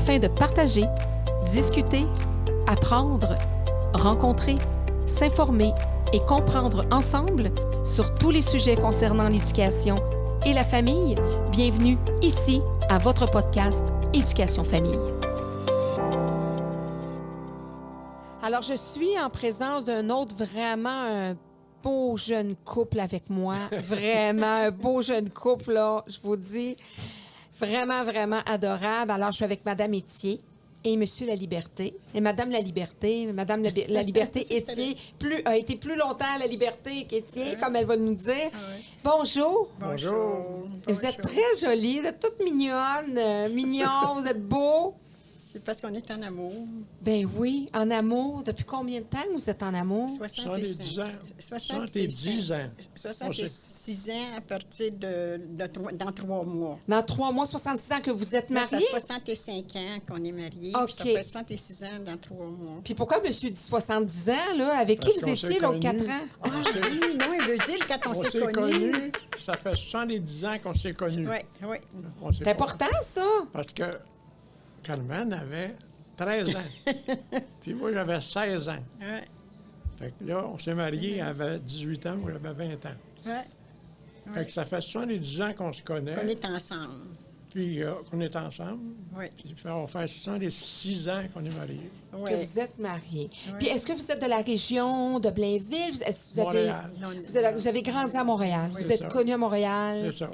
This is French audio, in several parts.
afin de partager, discuter, apprendre, rencontrer, s'informer et comprendre ensemble sur tous les sujets concernant l'éducation et la famille. Bienvenue ici à votre podcast Éducation Famille. Alors, je suis en présence d'un autre vraiment un beau jeune couple avec moi. Vraiment un beau jeune couple, là, je vous dis. Vraiment, vraiment adorable. Alors, je suis avec Madame Étier et Monsieur La Liberté. Et Madame La Liberté, La Liberté Étier a été plus longtemps à La Liberté qu'Étier, comme elle va nous dire. Bonjour. Bonjour. Vous êtes très jolie, vous êtes toute mignonne, mignon, vous êtes beau. C'est parce qu'on est en amour. Ben oui, en amour. Depuis combien de temps vous êtes en amour? 70 ans. 70 ans. 66 ans à partir dans 3 mois. Dans 3 mois, 66 ans que vous êtes Ça mariés? fait 65 ans qu'on est mariés. OK. Puis ça fait 66 ans dans 3 mois. Puis pourquoi monsieur dit 70 ans, là? Avec qui Parce vous qu'on étiez s'est l'autre connus. 4 ans? Ah oui, non, il veut dire quand on On s'est s'est connus. connus, ça fait 70 ans qu'on s'est connus. Oui, oui. On s'est C'est pas- important, ça? Parce que Carmen avait 13 ans. Puis moi, j'avais 16 ans. Ouais, Fait que là, on s'est mariés, elle avait 18 ans, moi, j'avais 20 ans. ouais. Fait que ça fait 70 ans qu'on se connaît, On est ensemble. puis qu'on est ensemble. Oui. Puis on fait 66 ans qu'on est mariés. Que Oui. vous êtes mariés. Oui. Puis est-ce que vous êtes de la région de Blainville? Est-ce que vous avez, Montréal. vous avez grandi à Montréal? Oui, vous c'est être ça. connu à Montréal? C'est ça.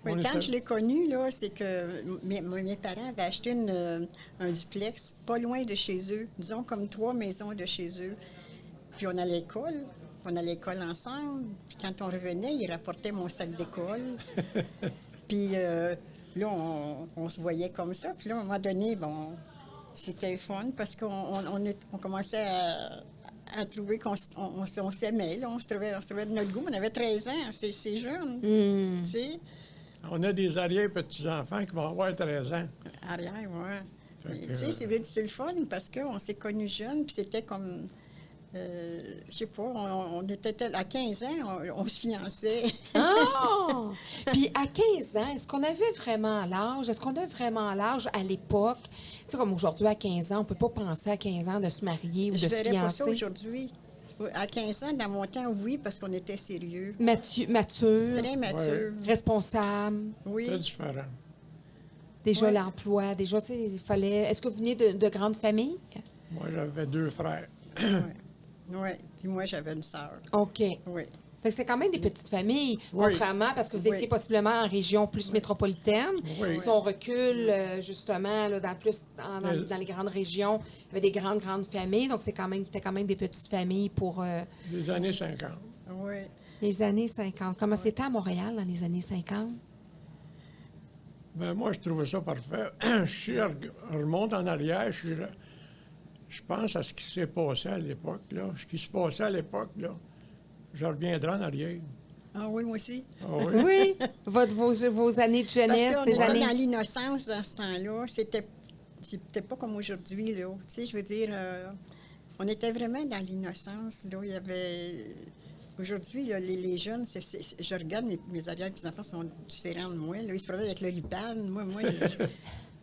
Oui, On quand était- je l'ai connu, là, c'est que mes parents avaient acheté un duplex pas loin de chez eux, disons comme 3 maisons de chez eux. Puis on allait à l'école. On allait à l'école ensemble. Puis quand on revenait, ils rapportaient mon sac d'école. Puis là, on se voyait comme ça. Puis là, à un moment donné, bon, c'était fun parce on commençait à trouver qu'on s'aimait. Là, on se trouvait de notre goût. On avait 13 ans. C'est jeune. Hmm. Tu sais. On a des arrière-petits-enfants qui vont avoir 13 ans. Arrière, oui. Fait que, Tu sais, c'est le fun parce qu'on s'est connus jeunes, puis c'était comme, je sais pas, on était à 15 ans, on se fiançait. Ah! Puis à 15 ans, est-ce qu'on avait vraiment l'âge? Est-ce qu'on a vraiment l'âge à l'époque? Tu sais, comme aujourd'hui, à 15 ans, on ne peut pas penser à 15 ans de se marier ou de Je se verrais pas ça fiancer. aujourd'hui. Oui, à 15 ans, dans mon temps, oui, parce qu'on était sérieux. Mature, Très mature. responsable, Oui. C'est différent. déjà Ouais. l'emploi, déjà, tu sais, il fallait... Est-ce que vous venez de grandes familles? Moi, j'avais 2 frères. Oui. Puis moi, j'avais une sœur. OK. Oui. Fait que c'est quand même des petites familles, Oui. contrairement, parce que vous Oui. étiez possiblement en région plus métropolitaine. Oui. Si on recule, justement, là, dans les grandes régions, il y avait des grandes familles, donc c'était quand même des petites familles pour Des années 50. Oui. les années 50. Comment c'était à Montréal dans les années 50? Ben moi, je trouvais ça parfait. Remonte en arrière, je pense à ce qui s'est passé à l'époque, là. Ce qui se passait à l'époque, là. Je reviendrai en arrière. Ah oui, moi aussi. Ah oui? Oui, vos années de jeunesse, Parce qu'on ces était années... dans l'innocence dans ce temps-là. C'était pas comme aujourd'hui, là. Tu sais, je veux dire, on était vraiment dans l'innocence, là. Il y avait... Aujourd'hui, là, les jeunes, je regarde, mes arrière-petits-enfants sont différents de moi, là. Ils se promènent avec le l'iPad. Moi,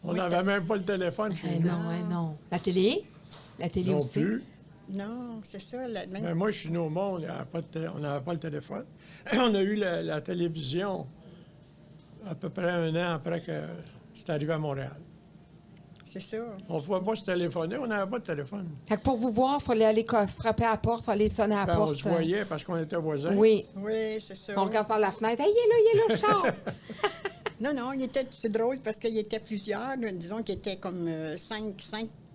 On moi, n'avait même pas le téléphone chez Eh nous. non, non. La télé Non aussi. plus. non, c'est ça. Même... Mais moi, je suis né au monde, on n'avait pas le téléphone. On a eu la télévision à peu près 1 an après que c'est arrivé à Montréal. C'est ça. On ne pouvait pas se téléphoner, on n'avait pas de téléphone. Fait que pour vous voir, il fallait aller frapper à la porte, il fallait sonner à la Ben, on porte. se voyait parce qu'on était voisins. Oui. Oui, c'est ça. On regarde par la fenêtre. Hey, il est là, le char! Non, c'est drôle parce qu'il y était plusieurs, là, disons qu'il était comme 5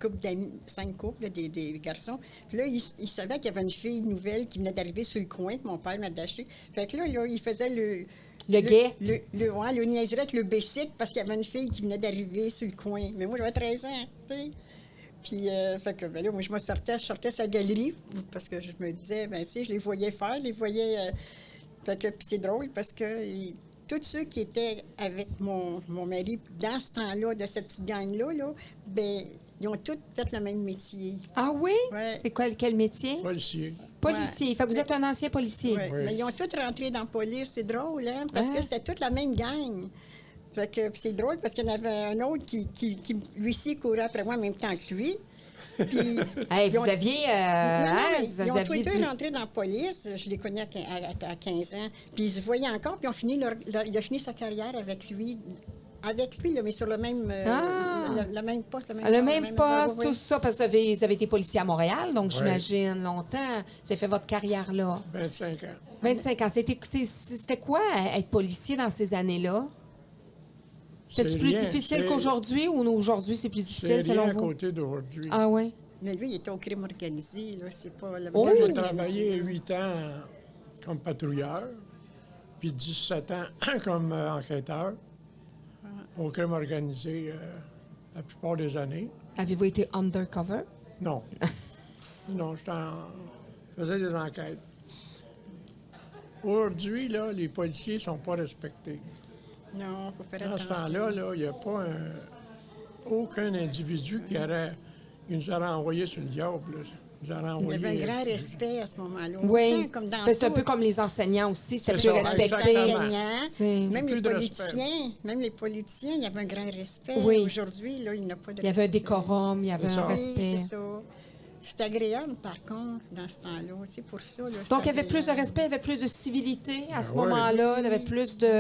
couples d'amis, 5 couples, là, des garçons. Puis là, il savait qu'il y avait une fille nouvelle qui venait d'arriver sur le coin, que mon père m'a acheté. Fait que là, il faisait Le guet. le niaiserait avec le basic parce qu'il y avait une fille qui venait d'arriver sur le coin. Mais moi, j'avais 13 ans, tu sais. Puis, fait que, ben là, moi, je sortais sa galerie parce que je me disais, ben, tu sais, je les voyais faire, fait que, puis c'est drôle parce que tous ceux qui étaient avec mon mari dans ce temps-là, de cette petite gang-là, là, ben, ils ont tous fait le même métier. Ah oui? Ouais. C'est quoi, quel métier? Policier. Policier. Fait que vous êtes un ancien policier. Ouais. Oui. Mais ils ont tous rentré dans la police. C'est drôle, hein? Parce que c'était toute la même gang. Fait que puis c'est drôle parce qu'il y en avait un autre qui lui aussi courait après moi en même temps que lui. Puis, Hey, ils vous ont- aviez... Non, hein, mais vous ils ont tous aviez les deux du... rentré dans la police. Je les connais à 15 ans. Puis ils se voyaient encore, puis ils ont fini il a fini sa carrière avec lui. Avec lui, là, mais sur le même, Ah! le même poste. Le Le même poste, oui, tout ça, parce que vous avez été policier à Montréal, donc Oui. j'imagine longtemps. Vous avez fait votre carrière là. 25 ans. 25 ans. C'était quoi être policier dans ces années-là? C'était C'est plus rien, difficile c'est- qu'aujourd'hui ou aujourd'hui c'est plus C'est difficile selon rien à vous? côté d'aujourd'hui. Ah oui? Mais lui, il était au crime organisé, là. C'est pas le Oh! Moi, crime j'ai organisé. travaillé 8 ans comme patrouilleur, puis 17 ans comme enquêteur au crime organisé la plupart des années. Avez-vous été undercover? Non. Non, je faisais des enquêtes. Aujourd'hui, là, les policiers ne sont pas respectés. Non, faut faire Dans ce attention. temps-là, là, il n'y a pas aucun individu qui nous aurait envoyé sur le diable. Là. Il nous aurait Il y envoyé, avait un grand respect à ce moment-là. Oui. Autant comme dans Ben, c'est un tout. peu comme les enseignants aussi, c'était C'est plus ça, respecté. Les exactement. enseignants, T'sais. même Plus les de politiciens, il y avait un grand respect. Oui. Aujourd'hui, là, il n'y a pas de Il y avait un respect. décorum, il y avait C'est un ça. Oui, respect. c'est ça. C'est agréable, par contre, dans ce temps-là. Tu sais, pour ça, là, c'est Donc, il y avait plus de agréable. respect, il y avait plus de civilité à ce oui. moment-là. Il y avait plus de...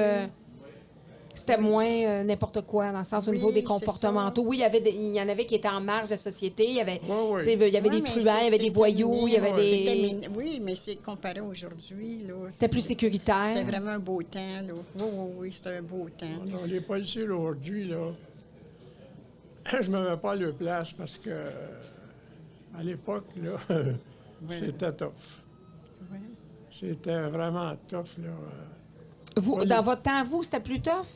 C'était moins n'importe quoi, dans le sens au Oui, niveau des c'est comportementaux. ça. Oui, il y en avait qui étaient en marge de la société. Il y avait, oui. tu sais, il y avait Ouais, des mais truands, il y avait des c'était voyous, il y avait minime, des... Oui, mais c'est comparé aujourd'hui, là. C'était plus sécuritaire. C'était vraiment un beau temps, là. Oui, c'était un beau temps. Non, les policiers aujourd'hui, là, je me mets pas à leur place parce que à l'époque, là, c'était tough. Ouais. C'était vraiment tough, là. Vous, Oui. dans votre temps, vous, c'était plus tough?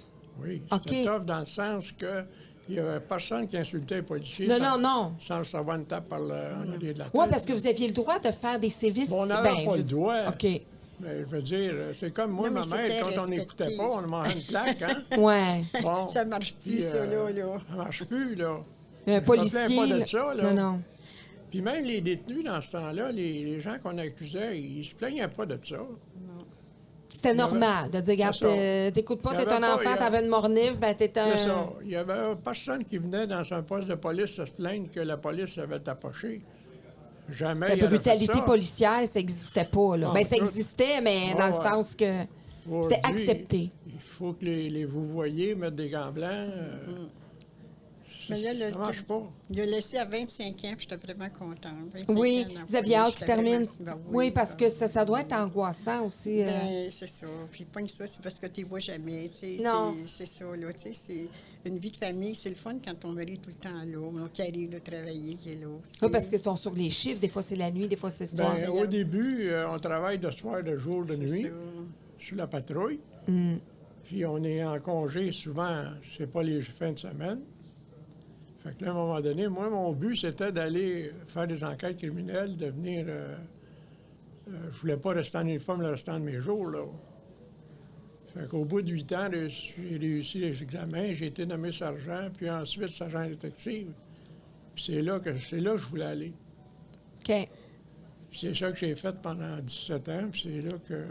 Oui, OK. c'était tough dans le sens que il n'y avait personne qui insultait les policiers Non, sans, non. sans recevoir une tape par en arrière de la tête. Oui, parce que vous aviez le droit de faire des sévices. Bon, on n'avait pas je le dis- droit. OK. Mais je veux dire, c'est comme moi, Non, mais ma mère, c'était quand on n'écoutait respecté. pas, on mangeait une claque, hein? Ouais. Bon. Ça marche plus, Puis, ça, là. Ça marche plus, là. Un me policier. plains pas de ça, là. Non. Puis même les détenus, dans ce temps-là, les gens qu'on accusait, ils se plaignaient pas de ça. C'était normal de dire, regarde, C'est ça. t'écoutes pas, Il y t'es un avait pas- enfant, il y a- t'avais une mornive, ben t'es un... C'est ça. Il n'y avait personne qui venait dans un poste de police se plaindre que la police avait tapoché. Jamais. La il aurait fait brutalité ça. policière, ça n'existait pas. Là. Non, Ben, ça tout- existait, mais Ouais, dans le ouais. sens que Aujourd'hui, c'était accepté. Il faut que les vous voyez mettre des gants blancs. Mais là, ça marche pas. Il a laissé à 25 ans, puis j'étais vraiment contente. 25 Oui, ans dans vous aviez la hâte police, qu'il j'étais termine. vraiment- Ben Oui, parce ben que ça doit être angoissant aussi. Ben, c'est ça. Puis pas que ça, c'est parce que tu ne vois jamais. Tu sais, Non. C'est ça, là. Tu sais, c'est une vie de famille. C'est le fun quand ton mari est tout le temps là, ou qui arrive de travailler, qui est là. tu Oui, sais. parce qu'ils sont sur les chiffres. Des fois, c'est la nuit, des fois, c'est le soir. Ben, au début, on travaille de soir, de jour, de C'est nuit, ça. sur la patrouille. Mm. Puis on est en congé souvent, c'est pas les fins de semaine. Fait que là, à un moment donné, moi, mon but, c'était d'aller faire des enquêtes criminelles, de venir. Je voulais pas rester en uniforme le restant de mes jours, là. Fait qu'au bout de 8 ans, j'ai réussi les examens, j'ai été nommé sergent, puis ensuite sergent détective. Puis c'est là que je voulais aller. OK. Puis c'est ça que j'ai fait pendant 17 ans, puis c'est là que.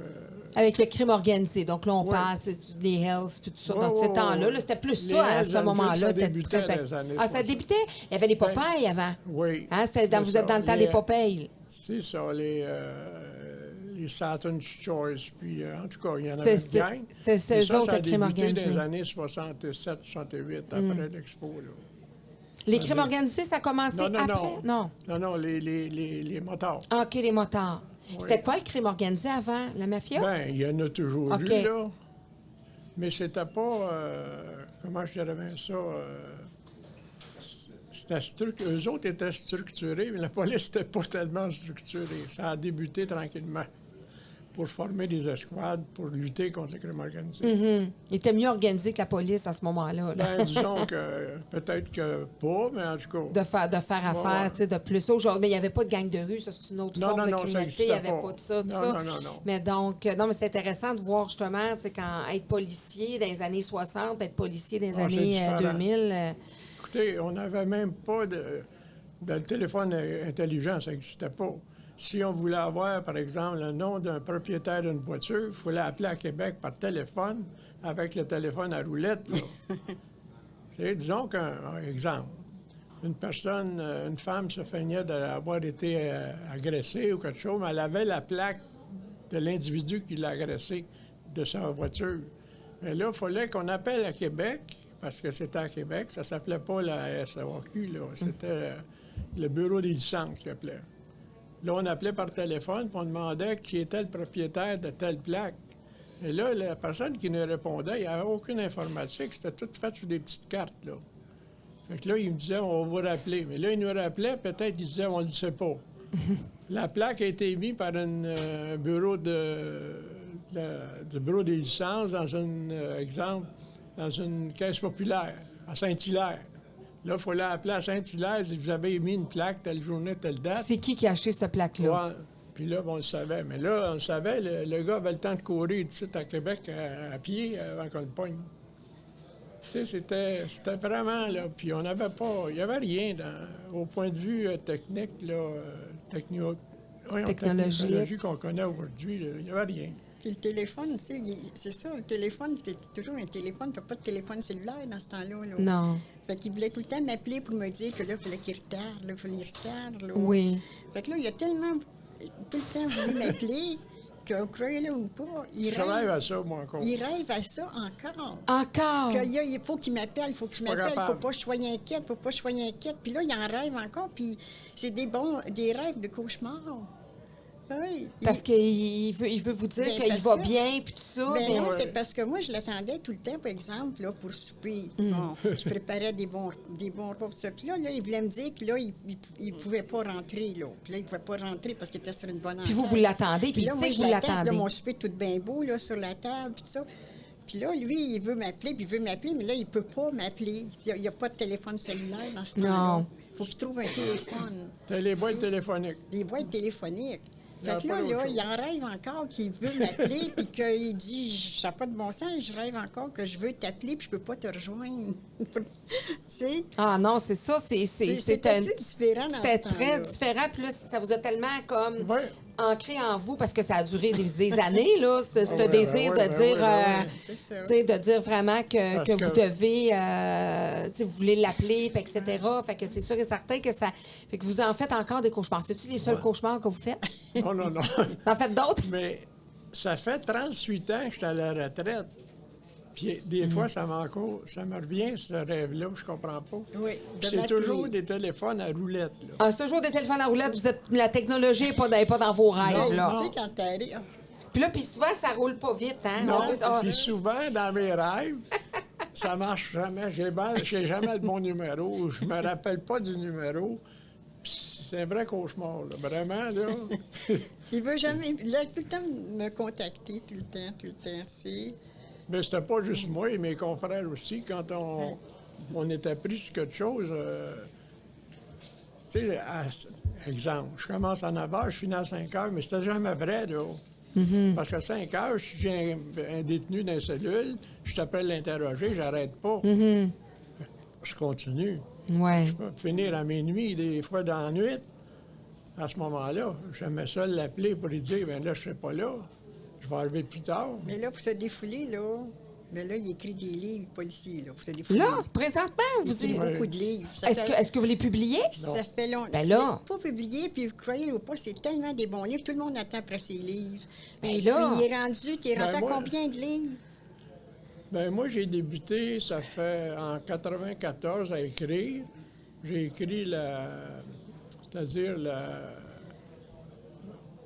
Avec le crime organisé. Donc là, on Ouais. parle des Hells puis tout ça. Ouais, Dans ouais, ces temps-là, ouais. là, c'était plus Les ça à Hells ce Angels, moment-là. ça C'était débutait très- dans les années Ah, ça 60. débutait? Il y avait les Ben, Popeyes avant. Oui. Hein, c'est vous êtes dans le temps Les- des Popeyes. C'est ça, les Saturn's Choice, puis en tout cas, il y en C'est- avait une c'est- gang. c'est Puis eux autres, ça a le crime débuté organisé. dans les années 67-68, après l'Expo, là. Les crimes organisés, ça a commencé Non, non, après? non. Non, non, les motards. Ah, OK, les motards. Oui. C'était quoi le crime organisé avant? La mafia? Ben, il y en a toujours OK. eu, là. Mais c'était pas, comment je dirais bien ça, eux autres étaient structurés, mais la police n'était pas tellement structurée. Ça a débuté tranquillement pour former des escouades, pour lutter contre le crime organisé. Mhm. Il était mieux organisé que la police à ce moment-là. là. Ben, disons que peut-être que pas, mais en tout cas. De faire affaire, ouais. tu sais, de plus. Aujourd'hui, mais il n'y avait pas de gang de rue, ça, c'est une autre Non, forme non, de non, ça criminalité. Il n'y existait avait pas. pas de ça, tout Non, ça. non, non, non. Mais donc, non, mais c'est intéressant de voir justement, tu sais, quand être policier dans les années 60, être policier dans les Ah, c'est années différent. 2000. Écoutez, on n'avait même pas de téléphone intelligent, ça n'existait pas. Si on voulait avoir, par exemple, le nom d'un propriétaire d'une voiture, il fallait appeler à Québec par téléphone, avec le téléphone à roulette. Là. Disons qu'un exemple, une personne, une femme se feignait d'avoir été agressée ou quelque chose, mais elle avait la plaque de l'individu qui l'a agressée de sa voiture. Mais là, il fallait qu'on appelle à Québec, parce que c'était à Québec, ça s'appelait pas la SAQ, là, c'était le bureau des licences qui appelait. Là, on appelait par téléphone, puis on demandait qui était le propriétaire de telle plaque. Et là, la personne qui nous répondait, il n'y avait aucune informatique, c'était tout fait sur des petites cartes, là. Fait que là, il me disait, on va vous rappeler. Mais là, il nous rappelait, peut-être qu'il disait, on ne le sait pas. La plaque a été mise par un bureau du bureau des licences dans exemple, dans une caisse populaire, à Saint-Hilaire. Là, il fallait appeler à Saint-Hilaire, si vous avez mis une plaque telle journée, telle date. C'est qui a acheté cette plaque-là? Ouais. Puis là, on le savait. Mais là, on le savait, le gars avait le temps de courir du site à Québec à pied avant qu'on le pogne. Tu sais, c'était vraiment, là, puis on n'avait pas, il n'y avait rien au point de vue technique, là, technologique qu'on connaît aujourd'hui, il n'y avait rien. Puis le téléphone, tu sais, c'est ça, le téléphone, c'était toujours un téléphone, tu n'as pas de téléphone cellulaire dans ce temps-là. Là. Non. Fait qu'il voulait tout le temps m'appeler pour me dire que là, il fallait qu'il retarde, là, il fallait qu'il retarde. Là. Oui. Fait que là, il a tellement tout le temps voulu m'appeler que, croyez-le ou pas, Je rêve à ça, moi, encore. Il rêve à ça encore. Encore? Il faut qu'il m'appelle, il faut qu'il m'appelle, faut pas que je sois inquiète, faut pas que je sois inquiète. Puis là, il en rêve encore, puis c'est des rêves de cauchemar. Oui. Parce qu'il veut vous dire qu'il va bien, puis tout ça. Ben non, c'est parce que moi, je l'attendais tout le temps, par exemple, là, pour souper. Bon, je préparais des bons repas, tout ça. Puis là, il voulait me dire que là, il pouvait pas rentrer, là. Puis là, il pouvait pas rentrer parce qu'il était sur une bonne entente. Puis vous l'attendez, puis il sait que vous l'attendez. Là, mon souper tout bien beau, là, sur la table, puis tout ça. Puis là, lui, il veut m'appeler, mais là, il peut pas m'appeler. Il n'y a pas de téléphone cellulaire dans ce temps-là. Il faut qu'il trouve un téléphone. Les boîtes téléphoniques. Des boîtes téléphoniques. Fait que là, il en rêve encore qu'il veut m'appeler, puis qu'il dit, ça n'a pas de bon sens, je rêve encore que je veux t'appeler, puis je peux pas te rejoindre. Tu sais? Ah non, c'est ça, c'était différent dans C'était ce très temps-là. différent, puis là, ça vous a tellement comme Ouais. ancré en vous, parce que ça a duré des années, là, ce désir de dire, tu sais, de dire vraiment que vous devez, tu sais, vous voulez l'appeler, puis etc. Fait que c'est sûr et certain que ça... Fait que vous en faites encore des cauchemars. C'est-tu les seuls cauchemars que vous faites? Non. Vous en faites d'autres? Mais ça fait 38 ans que je suis à la retraite. Puis des fois, ça me revient, ce rêve-là, je comprends pas. Oui, C'est toujours des téléphones à roulette, là. Ah, c'est toujours des téléphones à roulette. La technologie n'est pas dans vos rêves, là. Tu sais, quand t'arrives... Puis souvent, ça roule pas vite, hein? Non, puis souvent, dans mes rêves, ça marche jamais. J'ai jamais le bon numéro. Je me rappelle pas du numéro. C'est un vrai cauchemar, là. Vraiment, là. Il veut jamais... Il a tout le temps me contacter, tout le temps, tu sais. Mais c'était pas juste moi et mes confrères aussi. Quand on était pris sur quelque chose, tu sais, exemple, je commence à 9 heures, je finis à 5 heures, mais c'était jamais vrai, là. Parce qu'à 5 heures, j'ai un détenu dans la cellule, je t'appelle l'interroger, j'arrête pas. Je continue. Ouais. Je peux finir à minuit, des fois dans la nuit. À ce moment-là, j'aimais ça l'appeler pour lui dire, bien là, je serai pas là. Je vais arriver plus tard. Mais là, pour se défouler, là, il écrit des livres policiers, là, pour se défouler. Là, présentement, il écrit beaucoup de livres. Est-ce que vous les publiez? Ça fait longtemps. Ben là. Pas publié, puis croyez-le ou pas, c'est tellement des bons livres. Tout le monde attend après ses livres. Ben là. Puis t'es rendu à combien de livres? Ben moi, j'ai débuté, ça fait en 94 à écrire. J'ai écrit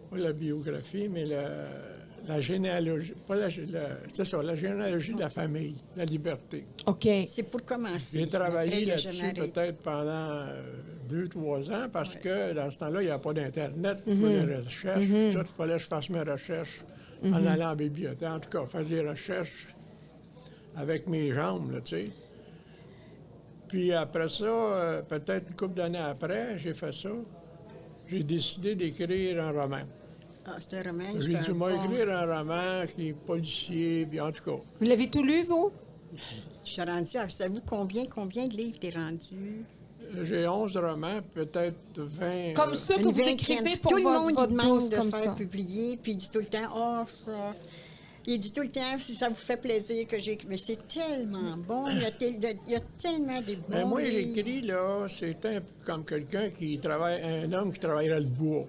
pas la biographie, mais la généalogie, c'est ça, la généalogie de la famille, la liberté. OK. C'est pour commencer. J'ai travaillé là-dessus peut-être pendant 2-3 ans parce que dans ce temps-là, il n'y a pas d'Internet pour les recherches. Il fallait que je fasse mes recherches en allant en bibliothèque. En tout cas, faire des recherches avec mes jambes, là, tu sais. Puis après ça, peut-être une couple d'années après, j'ai fait ça. J'ai décidé d'écrire un roman. Ah, c'est un roman. J'ai dû m'écrire un roman qui est policier, puis en tout cas. Vous l'avez tout lu, vous? Je suis rendue, savez-vous combien de livres t'es rendu? J'ai 11 romans, peut-être 20. Comme ça que vous écrivez pour tout le monde votre demande douce, de comme faire ça. publier, puis il dit tout le temps, Il dit tout le temps, si ça vous fait plaisir que j'écris. Mais c'est tellement bon. Il y a tellement des bons Ben moi, livres. j'écris, là, c'est un peu comme quelqu'un qui travaille, un homme qui travaillerait le bois,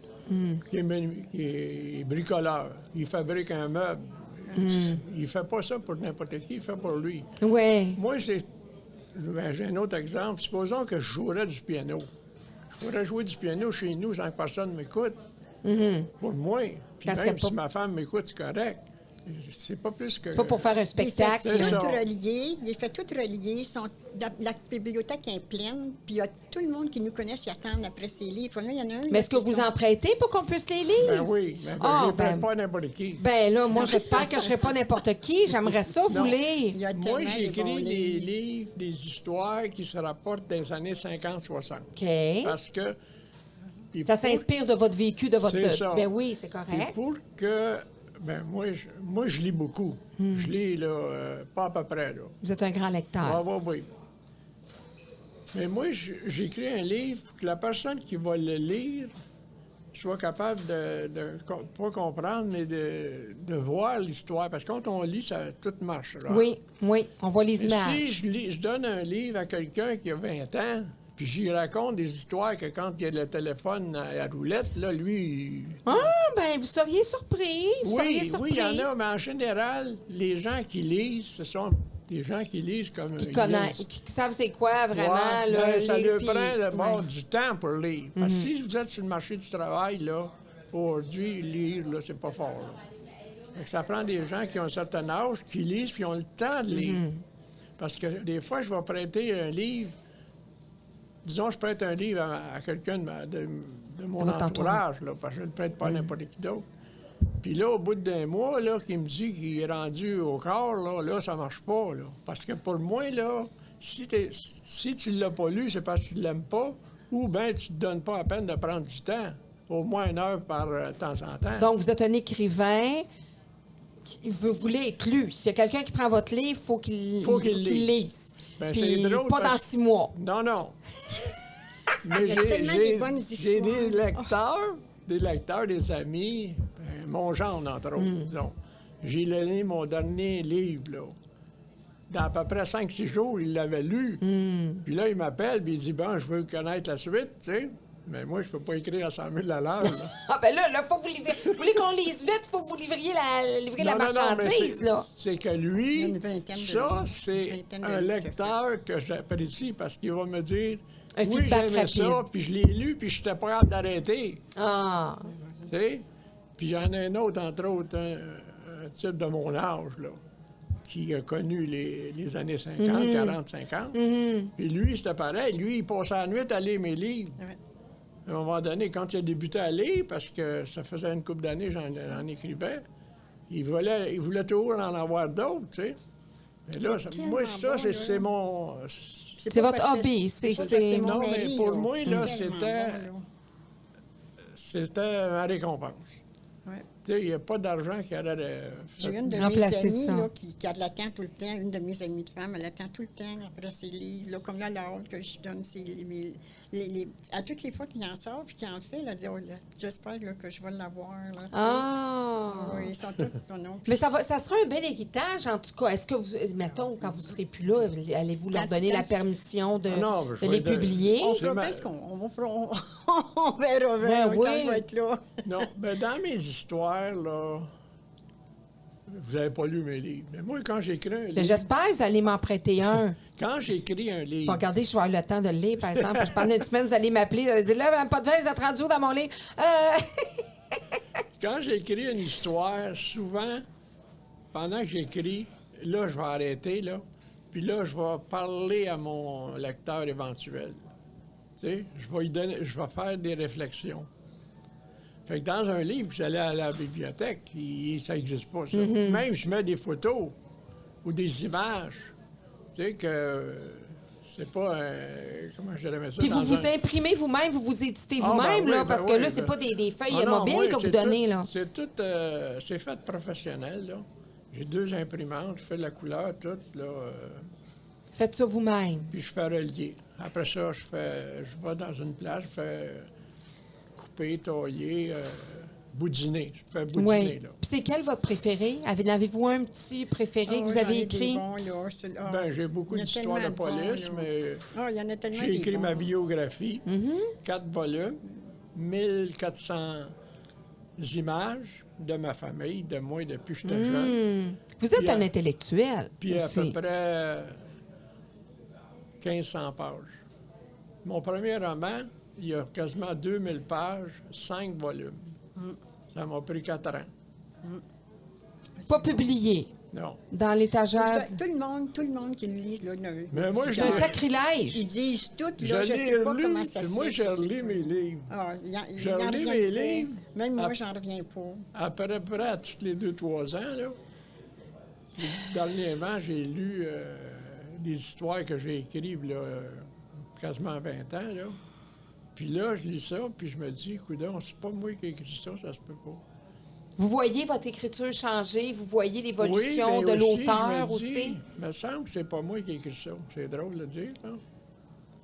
qui est bricoleur. Il fabrique un meuble. Il fait pas ça pour n'importe qui, il fait pour lui. Oui. Moi, j'ai un autre exemple. Supposons que je jouerais du piano. Je pourrais jouer du piano chez nous sans que personne m'écoute. Pour moi. Puis Ça même serait si pas- ma femme m'écoute, c'est correct. C'est pas plus que... Pas pour faire un spectacle. C'est Il ça. fait tout relié. Il fait tout relié. La bibliothèque est pleine. Puis il y a tout le monde qui nous connaît qui attend après ses livres. Là, il y en a un. Mais est-ce que vous en prêtez pour qu'on puisse les lire? Ben oui, mais Ah, je ne ben- pas n'importe qui. Ben là, moi, j'espère que je serai pas n'importe qui. J'aimerais ça vous Non. Il lire. y a Moi, tellement de bons j'écris des livres. livres, des histoires qui se rapportent des années 50-60. OK. Parce que... puis Ça pour- s'inspire de votre vécu, de votre... C'est ça. Ben oui, c'est puis correct. pour que... Ben moi, je lis beaucoup. Je lis, là, pas à peu près, là. Vous êtes un grand Ah, lecteur. oui. Mais moi, j'écris un livre pour que la personne qui va le lire soit capable pas comprendre, mais de voir l'histoire. Parce que quand on lit, ça tout marche. Là. Oui, oui, on voit les Et images. si je donne un livre à quelqu'un qui a 20 ans, puis j'y raconte des histoires que quand il y a le téléphone à roulette, là, lui... Ah, ben vous seriez surpris. Vous seriez Oui, surpris. il y en a, mais en général, les gens qui lisent, ce sont des gens qui lisent comme... Qui connaissent, qui savent c'est quoi vraiment, Ouais, là, ben, ça lire, lui puis- prend le bord ouais. du temps pour lire. Parce que si vous êtes sur le marché du travail, là, aujourd'hui, lire, là, c'est pas fort. Là. Fait que ça prend des gens qui ont un certain âge, qui lisent, puis ont le temps de lire. Parce que des fois, je vais prêter un livre. Disons, je prête un livre à quelqu'un de mon votre entourage, là, parce que je ne le prête pas à n'importe qui d'autre. Puis là, au bout d'un mois, là, qu'il me dit qu'il est rendu au corps, là, ça marche pas, là. Parce que pour moi, là, si tu ne l'as pas lu, c'est parce que tu ne l'aimes pas, ou bien tu ne te donnes pas la peine de prendre du temps, au moins 1 heure par temps en temps. Donc, vous êtes un écrivain qui veut vous lire lu. S'il y a quelqu'un qui prend votre livre, Faut il qu'il faut qu'il lise. lise. Ben, Puis c'est drôle pas dans parce- 6 mois. Non. Mais Il y a tellement de bonnes j'ai des histoires. lecteurs, des amis, mon genre, entre autres, disons. J'ai lu mon dernier livre, là. Dans à peu près 5-6 jours, il l'avait lu. Puis là, il m'appelle, puis il dit, bon, je veux connaître la suite, tu sais. Mais moi, je peux pas écrire à 100 000 à l'heure, là. Ah, ben là, faut vous livrer. Vous voulez qu'on lise vite, faut que vous livriez la Non, mais marchandise, là. c'est que Il y a lui, une vingtaine de ça, livres. c'est Une vingtaine de un livres lecteur que j'apprécie parce qu'il va me dire Un oui, feedback j'aimais ça, rapide. puis je l'ai lu, puis je n'étais pas capable d'arrêter. Ah, Tu sais? Puis j'en ai un autre, entre autres, un type de mon âge, là, qui a connu les années 50, 40, 50. Puis lui, c'était pareil. Lui, il passait la nuit à lire mes livres. Ouais. À un moment donné, quand il a débuté à lire, parce que ça faisait une couple d'années j'en écrivais, il voulait toujours en avoir d'autres, tu sais. Mais là, C'est moi, tellement ça, bon, c'est là. mon... C'est pas votre parce que hobby, c'est pas c'est- parce que mon Non, mais mari, pour là. moi, là, Tellement c'était... bon, C'était ma récompense. là. Ouais. Tu sais, il n'y a pas d'argent qui allait... J'ai une de mes Remplacer amies ça. là, qui l'attend tout le temps, une de mes amies de femme, elle attend tout le temps après ses livres. Là, comme là, la hâte que je donne à toutes les fois qu'il en sort puis qu'il en fait, elle dit oh, là, j'espère là, que je vais l'avoir. Là, tu sais. ah. Oui, ils sont tous. Non. Mais ça sera un bel héritage, en tout cas. Est-ce que vous, mettons, quand vous serez plus là, allez-vous leur donner la permission de, Non, je de vais les publier? On C'est fera ma- bien ce on verra bien Ben quand oui. je vais être là. Non, ben dans mes histoires, là, vous n'avez pas lu mes livres. Mais moi, quand j'écris un Ben, livre... j'espère que vous allez m'en prêter un. Quand j'écris un Faut livre... regarder, je vais avoir le temps de le lire, par exemple. Je pendant une semaine, vous allez m'appeler, vous allez dire, là, Mme Potvin, vous êtes rendu où dans mon livre? Quand j'écris une histoire, souvent, pendant que j'écris, là, je vais arrêter, là, puis là, je vais parler à mon lecteur éventuel. Tu sais, je vais faire des réflexions. Fait que dans un livre, vous allez à la bibliothèque, ça n'existe pas, ça. Même, je mets des photos ou des images. Tu sais, que c'est pas... comment je dirais ça? Puis vous dans vous un- imprimez vous-même, vous vous éditez Ah, vous-même, ben là, oui, parce ben que oui, là, c'est ben- pas des feuilles Ah non, mobiles moi, que vous c'est donnez, tout- là. C'est tout... c'est fait professionnel, là. J'ai 2 imprimantes, je fais de la couleur, tout, là. Faites ça vous-même. Puis je fais relier. Après ça, je vais dans une place, je fais couper, tailler, boudiner. Ça te fait boudiner, Oui. là. Puis c'est quel votre préféré? Avez-vous un petit préféré que vous j'en avez ai des écrit? bons, là. Ben, j'ai beaucoup il y a d'histoires de tellement de bons, police, là. mais Il y en a tellement j'ai des écrit ma bons. biographie, Mm-hmm. 4 volumes, 1400 images de ma famille, de moi depuis que j'étais jeune. Vous êtes Puis un à- intellectuel Puis à peu aussi. près 1500 pages. Mon premier roman, il y a quasiment 2000 pages, 5 volumes. Ça m'a pris 4 ans. Pas publié Non. dans l'étagère. Tout le monde qui le lit, là, Mais moi, C'est un je- sacrilège. ils disent tout, Je là, je sais pas l'ai comment relu. ça se fait. Moi, j'ai je sais relu pas. mes livres. Ah, Je en relis revient mes pas. livres. Même moi, Ah. j'en reviens pas. À peu près à tous les 2-3 ans, là. Puis, dernièrement, j'ai lu des histoires que j'ai écrites, là, quasiment 20 ans, là. Puis là, je lis ça, puis je me dis, coudonc, c'est pas moi qui ai écrit ça, ça se peut pas. Vous voyez votre écriture changer, vous voyez l'évolution Oui, de mais l'auteur je me dis, aussi. Il me semble que c'est pas moi qui ai écrit ça. C'est drôle de dire, non?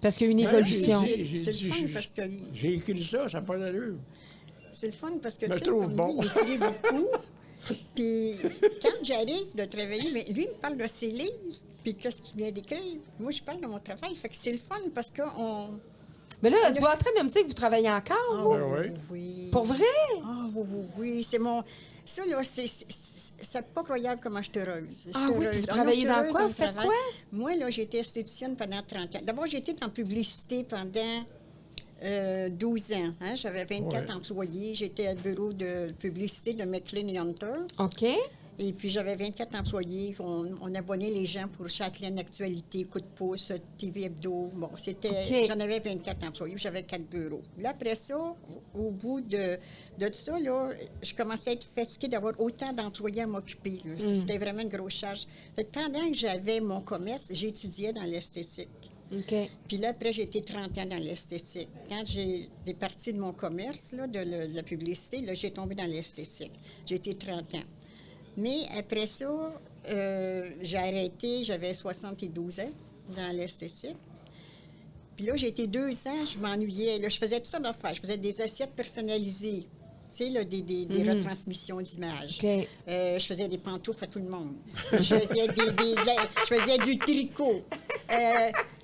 Parce qu'il y a une Ben, évolution. j'ai C'est le fun dit, parce que j'ai écrit ça n'a pas d'allure. c'est le fun parce que Me tu sais, trouve comme bon. lui, il écrit beaucoup. Puis quand j'arrive de travailler, mais lui, il me parle de ses livres, puis qu'est-ce qu'il vient d'écrire. Moi, je parle de mon travail. Fait que c'est le fun parce qu'on... Mais là, êtes-vous en train de me dire que vous travaillez encore, vous? Ben oui. Oui. Pour vrai? Ah oui, oui, oui. C'est mon... Ça, là, c'est pas croyable comment je suis heureuse. Je suis Ah oui, heureuse. puis vous non, travaillez je suis dans heureuse quoi? le Vous faites travail. quoi? Moi, là, j'ai été esthéticienne pendant 30 ans. D'abord, j'ai été en publicité pendant 12 ans. Hein? J'avais 24 Ouais. employés. J'étais à bureau de publicité de McLean et Hunter. OK. Et puis, j'avais 24 employés. On abonnait les gens pour Châtelaine Actualité, Coup de pouce, TV Hebdo. Bon, c'était... OK. J'en avais 24 employés. J'avais 4 bureaux. Là, après ça, au bout de tout ça, là, je commençais à être fatiguée d'avoir autant d'employés à m'occuper. Là. C'était vraiment une grosse charge. Fait que pendant que j'avais mon commerce, j'étudiais dans l'esthétique. OK. Puis là, après, j'ai été 30 ans dans l'esthétique. Quand j'ai départi de mon commerce, là, de la publicité, là, j'ai tombé dans l'esthétique. J'ai été 30 ans. Mais après ça, j'ai arrêté, j'avais 72 ans dans l'esthétique. Puis là, j'ai été 2 ans, je m'ennuyais. Là, je faisais tout ça d'affaires. Je faisais des assiettes personnalisées. Tu sais, là, des retransmissions d'images. OK. Je faisais des pantoufles à tout le monde. Je faisais, je faisais du tricot.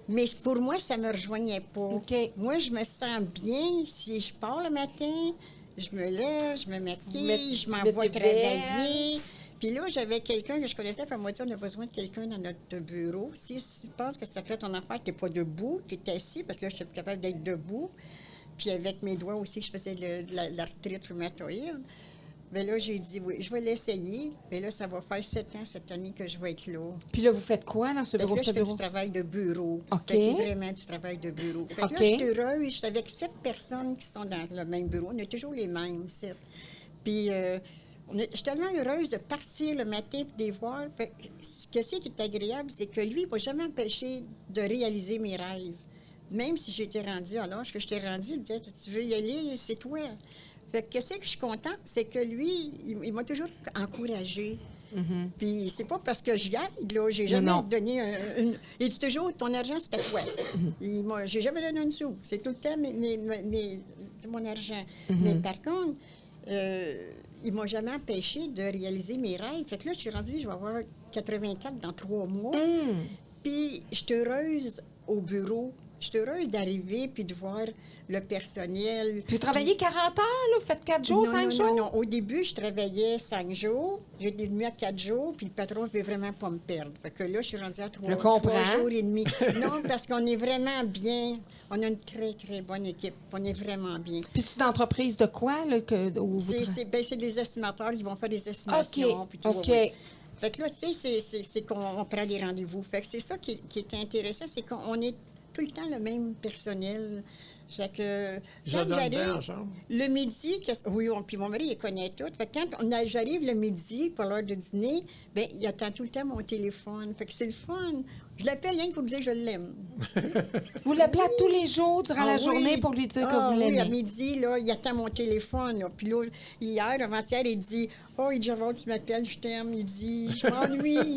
Mais pour moi, ça ne me rejoignait pas. OK. Moi, je me sens bien si je pars le matin, je me lève, je me maquille, je m'envoie mettez travailler. Puis là, j'avais quelqu'un que je connaissais, puis elle m'a dit, on a besoin de quelqu'un dans notre bureau. Si tu penses que ça fait ton affaire, tu n'es pas debout, tu es assis, parce que là, je suis capable d'être debout. Puis avec mes doigts aussi, je faisais de l'arthrite rhumatoïde. Bien là, j'ai dit, oui, je vais l'essayer. Mais là, ça va faire 7 ans cette année que je vais être là. Puis là, vous faites quoi dans ce Fait que bureau? là, Ce je fais bureau? du travail de bureau. OK. Fait que c'est vraiment du travail de bureau. Fait que OK. là, je suis heureuse. Je suis avec 7 personnes qui sont dans le même bureau. On est toujours les mêmes, 7. Puis, je suis tellement heureuse de partir le matin et de les voir. Fait que ce qui est agréable, c'est que lui, il ne m'a jamais empêché de réaliser mes rêves. Même si j'étais rendue à l'âge que je t'ai rendue, il me disait, tu veux y aller, c'est toi. Fait que qu'est-ce que je suis contente, c'est que lui, il m'a toujours encouragée. Puis c'est pas parce que je gagne, là, j'ai jamais non. donné il dit toujours, ton argent, c'est à toi. J'ai jamais donné un sou. C'est tout le temps c'est mon argent. Mais par contre, il m'a jamais empêché de réaliser mes rêves. Fait que là, je suis rendue, je vais avoir 84 dans 3 mois. Puis je suis heureuse au bureau. Je suis heureuse d'arriver puis de voir le personnel. Puis vous travaillez 40 heures, là? Vous faites 4 jours, 5 jours? Non. Au début, je travaillais 5 jours. J'étais venue à 4 jours, puis le patron ne veut vraiment pas me perdre. Fait que là, je suis rendue à 3 Je comprends. jours et demi. Non, parce qu'on est vraiment bien. On a une très, très bonne équipe. On est vraiment bien. Puis c'est une entreprise de quoi, là? Où vous C'est des estimateurs qui vont faire des estimations. OK, puis tout, OK. ouais. Fait que là, tu sais, c'est qu'on prend des rendez-vous. Fait que c'est ça qui est intéressant, c'est qu'on est tout le temps le même personnel. Fait que Ça quand donne bien j'arrive ensemble. le midi, oui, puis mon mari, il connaît tout. Fait que quand j'arrive le midi pour l'heure de dîner, bien, il attend tout le temps mon téléphone. Fait que c'est le fun. Je l'appelle rien que pour lui dire que je l'aime. Vous l'appelez tous les jours durant la Ah journée oui. pour lui dire que Ah vous oui, à l'aimez? midi, là, il attend mon téléphone. Là. Puis là, hier, avant-hier, il dit « Oh, il dit, tu m'appelles, je t'aime. » Il dit « Je m'ennuie. »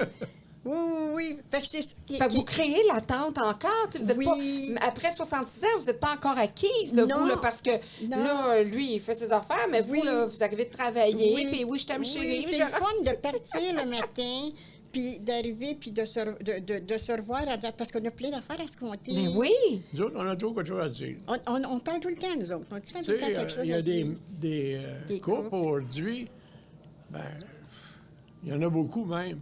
Oui. Fait que c'est... Fait que vous créez l'attente encore. Tu sais, vous êtes Oui. pas, après 66 ans, vous n'êtes pas encore acquise, là, Non. vous, là, parce que Non. là, lui, il fait ses affaires, mais Oui. vous, là, vous arrivez de travailler, puis oui, je t'aime chérie. C'est le fun de partir le matin, puis d'arriver, puis de se revoir, parce qu'on a plein d'affaires à se compter. Mais oui! Nous autres, on a toujours quelque chose à dire. On parle tout le temps, nous autres. On a tout Tu le sais, temps quelque chose il y à a dire. des couples couples. aujourd'hui, ben, il y en a beaucoup même,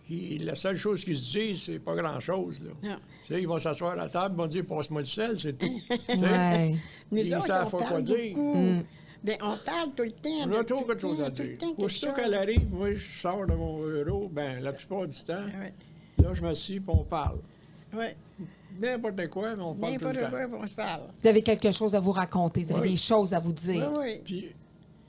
qui, la seule chose qu'ils se disent, c'est pas grand-chose, là. Non. Tu sais, ils vont s'asseoir à la table, ils vont dire « passe-moi le sel », c'est tout. Tu sais? Ouais. Nous Ils autres, savent on pas quoi parle dire. beaucoup. Ben, on parle tout le temps. On a toujours quelque chose à dire. Aussitôt qu'elle arrive, moi, je sors de mon bureau, ben, la plupart du temps, Ouais. là, je m'assieds et on parle. Oui. N'importe quoi, mais on parle tout le N'importe temps. quoi, on se parle. Vous avez quelque chose à vous raconter, vous avez Oui. des choses à vous dire. Oui. Puis,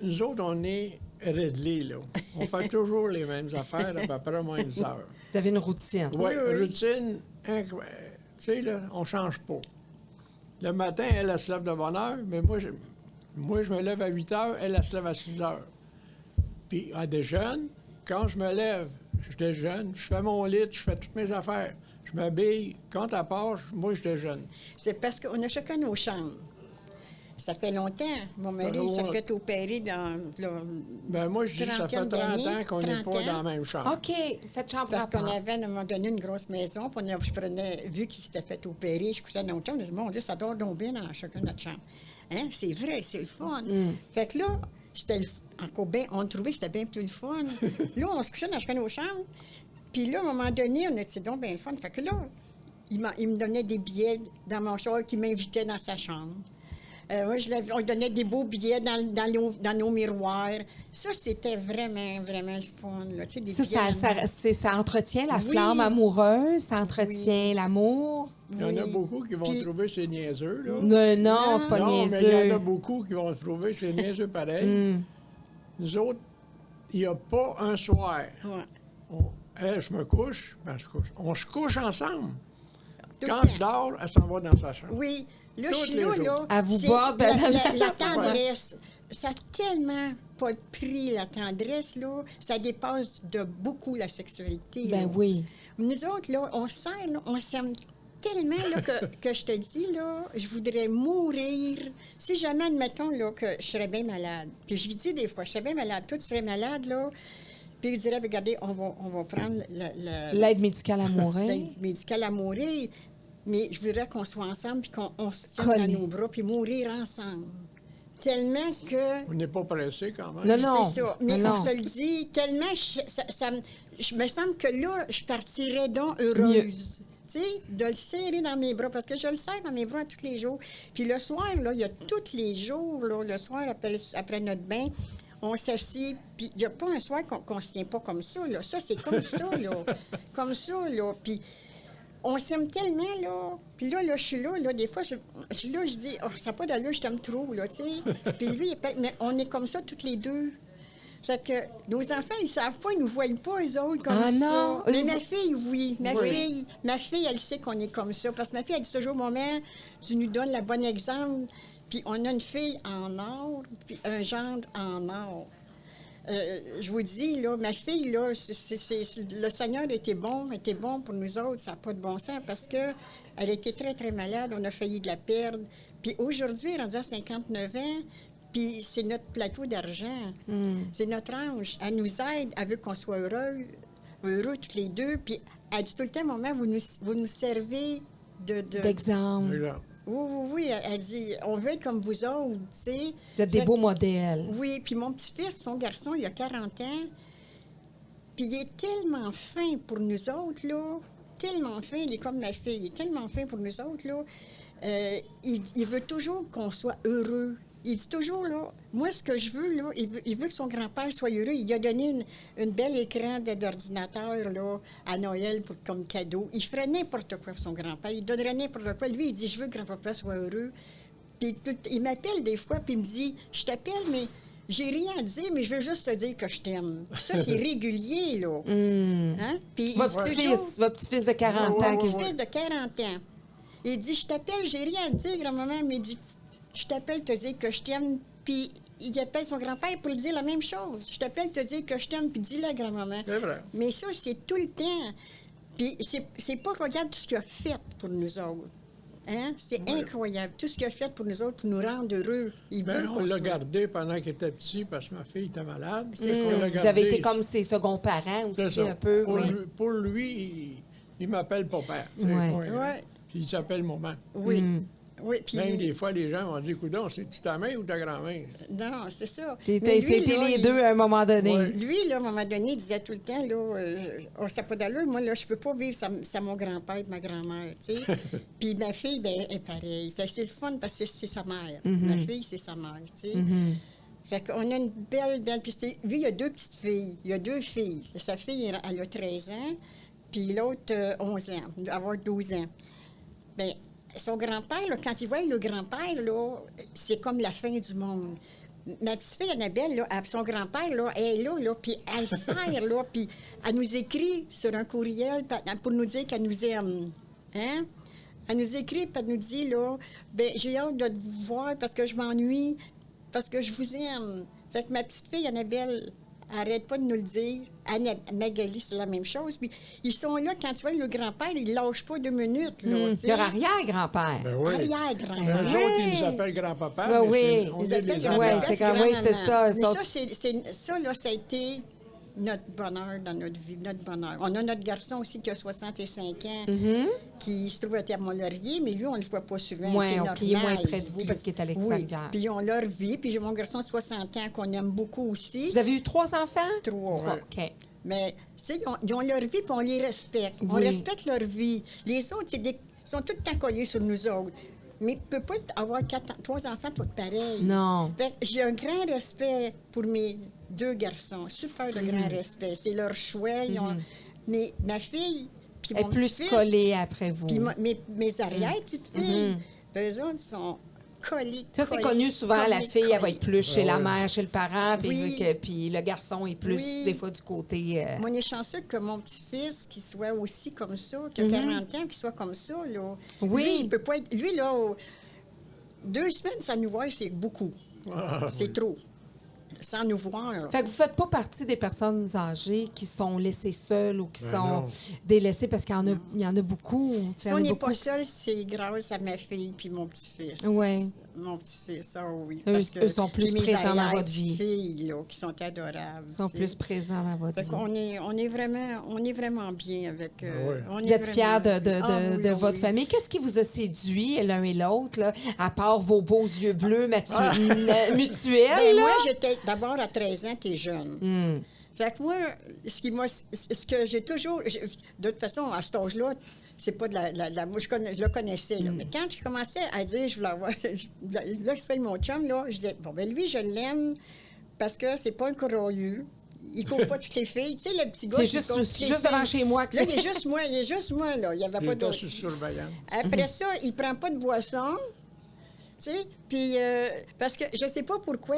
nous autres, on est réglés, là. On fait toujours les mêmes affaires à peu près moins d'une heure. Vous avez une routine. Oui, oui. routine, tu sais, là, on change pas. Le matin, elle se lève de bonne heure, mais moi, je me lève à 8 heures, elle se lève à 6 heures. Puis, elle déjeune. Quand je me lève, je déjeune, je fais mon lit, je fais toutes mes affaires. Je m'habille. Quand elle part, moi, je déjeune. C'est parce qu'on a chacun nos chambres. Ça fait longtemps. Mon mari Alors, s'est fait opérer dans... là, Ben moi, je dis, ça fait 30 ans qu'on n'est 30 pas dans ans. la même chambre. OK, faites chambre Parce à qu'on part. avait, à un moment donné, une grosse maison, puis je prenais, vu qu'il s'était fait opérer, je couchais dans notre chambre, je disais, mon Dieu, ça dort donc bien dans chacun notre chambre. Hein? C'est vrai, c'est le fun. Fait que là, c'était encore bien, on trouvait que c'était bien plus le fun. Là, on se couchait dans chacun nos chambres, puis là, à un moment donné, on a dit, c'est donc bien le fun. Fait que là, il me donnait des billets dans mon char qui m'invitait dans sa chambre. Moi, on lui donnait des beaux billets dans nos miroirs. Ça, c'était vraiment, vraiment le fun. Là. Tu sais, des billets Ça entretient la Oui. flamme amoureuse, ça entretient l'amour. Il y en a Oui. beaucoup qui vont Puis- trouver c'est niaiseux, là. Non, c'est pas Non, mais il y niaiseux. en a beaucoup qui vont trouver c'est niaiseux pareil. Nous autres, il n'y a pas un soir. Ouais. Elle, je me couche, ben, je couche. On se couche ensemble. Tout Quand le je temps. dors, elle s'en va dans sa chambre. Oui. Là, Tous je suis les là, jours. là. Elle vous c'est borde, la tendresse. Ça n'a tellement pas de prix, la tendresse, là. Ça dépasse de beaucoup la sexualité. Ben là. oui. Nous autres, là, on s'aime, là, on s'aime tellement là, que je te dis, là, je voudrais mourir. Si jamais, admettons, là, que je serais bien malade, puis je lui dis des fois, je serais bien malade, toi, tu serais malade, là, puis il dirait, regardez, on va prendre L'aide médicale à mourir. l'aide médicale à mourir, mais je voudrais qu'on soit ensemble, puis qu'on se tienne Collés. dans nos bras, puis mourir ensemble. Tellement que... On n'est pas pressé quand même. Non, non. C'est ça. Mais non, on non. se le dit, tellement, je me semble que là, je partirais donc heureuse. Tu sais, de le serrer dans mes bras, parce que je le serre dans mes bras tous les jours. Puis le soir, là, il y a tous les jours, là, le soir, après notre bain, on s'assied, puis il n'y a pas un soir qu'on ne se tient pas comme ça, là. Ça, c'est comme ça, là. Comme ça, là. Puis on s'aime tellement, là. Puis là, je suis là, des fois, je suis là, je dis, oh, ça n'a pas d'allure, je t'aime trop, là, tu sais. Puis lui, mais on est comme ça toutes les deux. Fait que nos enfants, ils savent pas, ils nous voient pas, eux autres, comme Ah, ça. non. Mais ma fille, oui. Oui. Ma fille, elle sait qu'on est comme ça. Parce que ma fille, elle dit toujours, maman, tu nous donnes le bon exemple. Puis on a une fille en or, puis un gendre en or. Je vous dis, là, ma fille, là, le Seigneur était bon pour nous autres, ça n'a pas de bon sens, parce qu'elle était très, très malade, on a failli de la perdre. Puis aujourd'hui, elle est rendue à 59 ans, puis c'est notre plateau d'argent, c'est notre ange. Elle nous aide, elle veut qu'on soit heureux tous les deux, puis elle dit tout le temps, maman, vous nous servez D'exemple. Regarde. Oui, elle dit, on veut être comme vous autres, tu sais. Vous êtes des Fait beaux que- modèles. Oui, puis mon petit-fils, son garçon, il a 40 ans, puis il est tellement fin pour nous autres, là, tellement fin, il est comme ma fille, il est tellement fin pour nous autres, là. Il veut toujours qu'on soit heureux. Il dit toujours, là, moi, ce que je veux, là, il veut que son grand-père soit heureux. Il a donné une belle écran d'ordinateur, là, à Noël comme cadeau. Il ferait n'importe quoi pour son grand-père. Il donnerait n'importe quoi. Lui, il dit, je veux que grand-papa soit heureux. Puis il m'appelle des fois, puis il me dit, je t'appelle, mais j'ai rien à dire, mais je veux juste te dire que je t'aime. Ça, c'est régulier, là. Hein? Puis il Votre dit petit-fils de 40 ans. mon qui- petit-fils de 40 ans. Il dit, je t'appelle, j'ai rien à te dire, grand-maman, mais il dit, je t'appelle te dire que je t'aime, puis il appelle son grand-père pour lui dire la même chose. Je t'appelle te dire que je t'aime, puis dis-le à grand-maman. C'est vrai. Mais ça, c'est tout le temps. Puis c'est pas regarde tout ce qu'il a fait pour nous autres. Hein? C'est incroyable. Tout ce qu'il a fait pour nous autres, pour nous rendre heureux. Il veut On qu'on l'a soit- gardé pendant qu'il était petit parce que ma fille était malade. Mm. On l'a Vous gardé. avez été comme ses seconds parents C'est aussi, ça. un peu. Pour, Oui. pour lui, il m'appelle papa. tu sais, Ouais. moi, Ouais. Puis il s'appelle maman. Oui. Mm. Oui, puis... Même des fois, les gens vont dire, coudonc, c'est-tu ta mère ou ta grand-mère? Non, c'est ça. C'était Mais lui, c'était là, les il- deux à un moment donné. Ouais. Lui, là, à un moment donné, il disait tout le temps, là, oh, ça n'a pas d'allure, moi, là, je peux pas vivre sans mon grand-père et ma grand-mère, tu sais. Puis ma fille, ben, elle est pareille. Fait que c'est le fun parce que c'est sa mère. Ma fille, c'est sa mère, tu sais. Fait qu'on a une belle... Puis lui, il a 2 petites filles. Il a 2 filles. Sa fille, elle a 13 ans, puis l'autre, 11 ans. Elle doit avoir 12 ans. Bien, son grand-père, là, quand il voit le grand-père, là, c'est comme la fin du monde. Ma petite fille Annabelle, là, son grand-père, là, elle est là, puis elle serre, là, puis elle nous écrit sur un courriel pour nous dire qu'elle nous aime. Hein? Elle nous écrit, puis elle nous dit, là, ben j'ai hâte de vous voir parce que je m'ennuie, parce que je vous aime. Fait que ma petite fille Annabelle, arrête pas de nous le dire. Magali, c'est la même chose. Puis ils sont là, quand tu vois le grand-père, il lâche pas 2 minutes. Là, tu sais. Leur arrière-grand-père. Ben oui. Arrière-grand-père. Eux autres, ils nous appellent grand-papa, Ouais, mais oui. on Ils est appellent les grand-père, Ouais, enfants. c'est comme- oui, c'est ça, Mais ça- ça, là, ça a été notre bonheur dans notre vie, notre bonheur. On a notre garçon aussi qui a 65 ans, qui se trouve à Thermont-Laurier, mais lui, on ne le voit pas souvent. Ouais, c'est ok, normal. il est moins près de vous Puis- parce qu'il est à Oui, l'extérieur. puis ils ont leur vie. Puis j'ai mon garçon de 60 ans qu'on aime beaucoup aussi. Vous avez eu 3 enfants? 3. Trois, OK. Mais, tu sais, ils ont leur vie, puis on les respecte. On Oui. respecte leur vie. Les autres, sont tout le temps collés sur nous autres. Mais tu peux pas avoir 3 enfants tous pareils. Non. Fait que j'ai un grand respect pour mes 2 garçons. Super de Mm-hmm. grand respect. C'est leur choix. Mais ma fille, puis Elle est mon plus petit-fils, collée après vous. puis mes arrière-petites-filles, ben, eux autres sont collés. Ça, c'est collés, connu souvent, la collés, fille, elle va collés. être plus chez la ouais. mère, chez le parent, puis, Oui. puis le garçon est plus, Oui. des fois, du côté... Moi, on est chanceux que mon petit-fils, qui soit aussi comme ça, qui a 40 ans, qui soit comme ça, là. Mm-hmm. Oui. Lui, il peut pas être... Lui, là, 2 semaines sans nous voir, c'est beaucoup. Ah, C'est trop. Sans nous voir. Fait que vous faites pas partie des personnes âgées qui sont laissées seules ou qui Ben sont non. délaissées parce qu'il y en a beaucoup. Tu sais, il Si y en on a n'est beaucoup pas qui- seul, c'est grâce à ma fille puis mon petit-fils. Ouais. Mon petit-fils, ça, oui. Eux- Parce que eux sont plus j'ai mes présents dans votre vie. filles, là, qui sont adorables. Ils sont tu sais. plus présents dans votre Fait vie. qu'on on est vraiment bien avec... oui. on Vous est êtes fiers de, vraiment- Ah oui, de oui, votre oui. famille. Qu'est-ce qui vous a séduit l'un et l'autre, là, à part vos beaux yeux bleus mutuels? Ben, là? moi, j'étais d'abord à 13 ans, t'es jeune. Hmm. Fait que moi, ce que j'ai toujours. De toute façon, à cet âge-là, c'est pas de la moi, je le connaissais. Là. Mais quand je commençais à dire, je voulais avoir. Là, que soit mon chum, là, je disais, bon, ben lui, je l'aime parce que c'est pas un coroyeux. Il court pas toutes les filles. Tu sais, le petit gars. C'est qui juste, court toutes les juste devant filles. chez moi que Là, c'est... il est juste moi, là. Il n'y avait Il pas était d'autre. sous surveillance. Après ça, il prend pas de boisson. Tu sais, puis parce que je sais pas pourquoi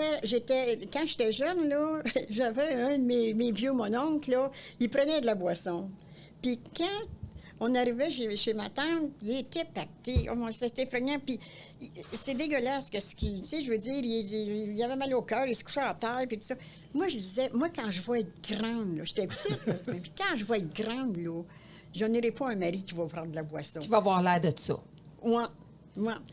quand j'étais jeune, là, j'avais un de mes vieux mononcles, là, il prenait de la boisson. Puis quand on arrivait chez ma tante, il était pacté. Oh, c'était effrayant. Puis c'est dégueulasse, tu sais, je veux dire, il avait mal au cœur, il se couchait à terre, puis tout ça. Moi, je disais, moi, quand je vais être grande, là, j'étais petite, là, mais quand je vais être grande, là, je n'aurai pas un mari qui va prendre de la boisson. Qui va avoir l'air de ça. Moi,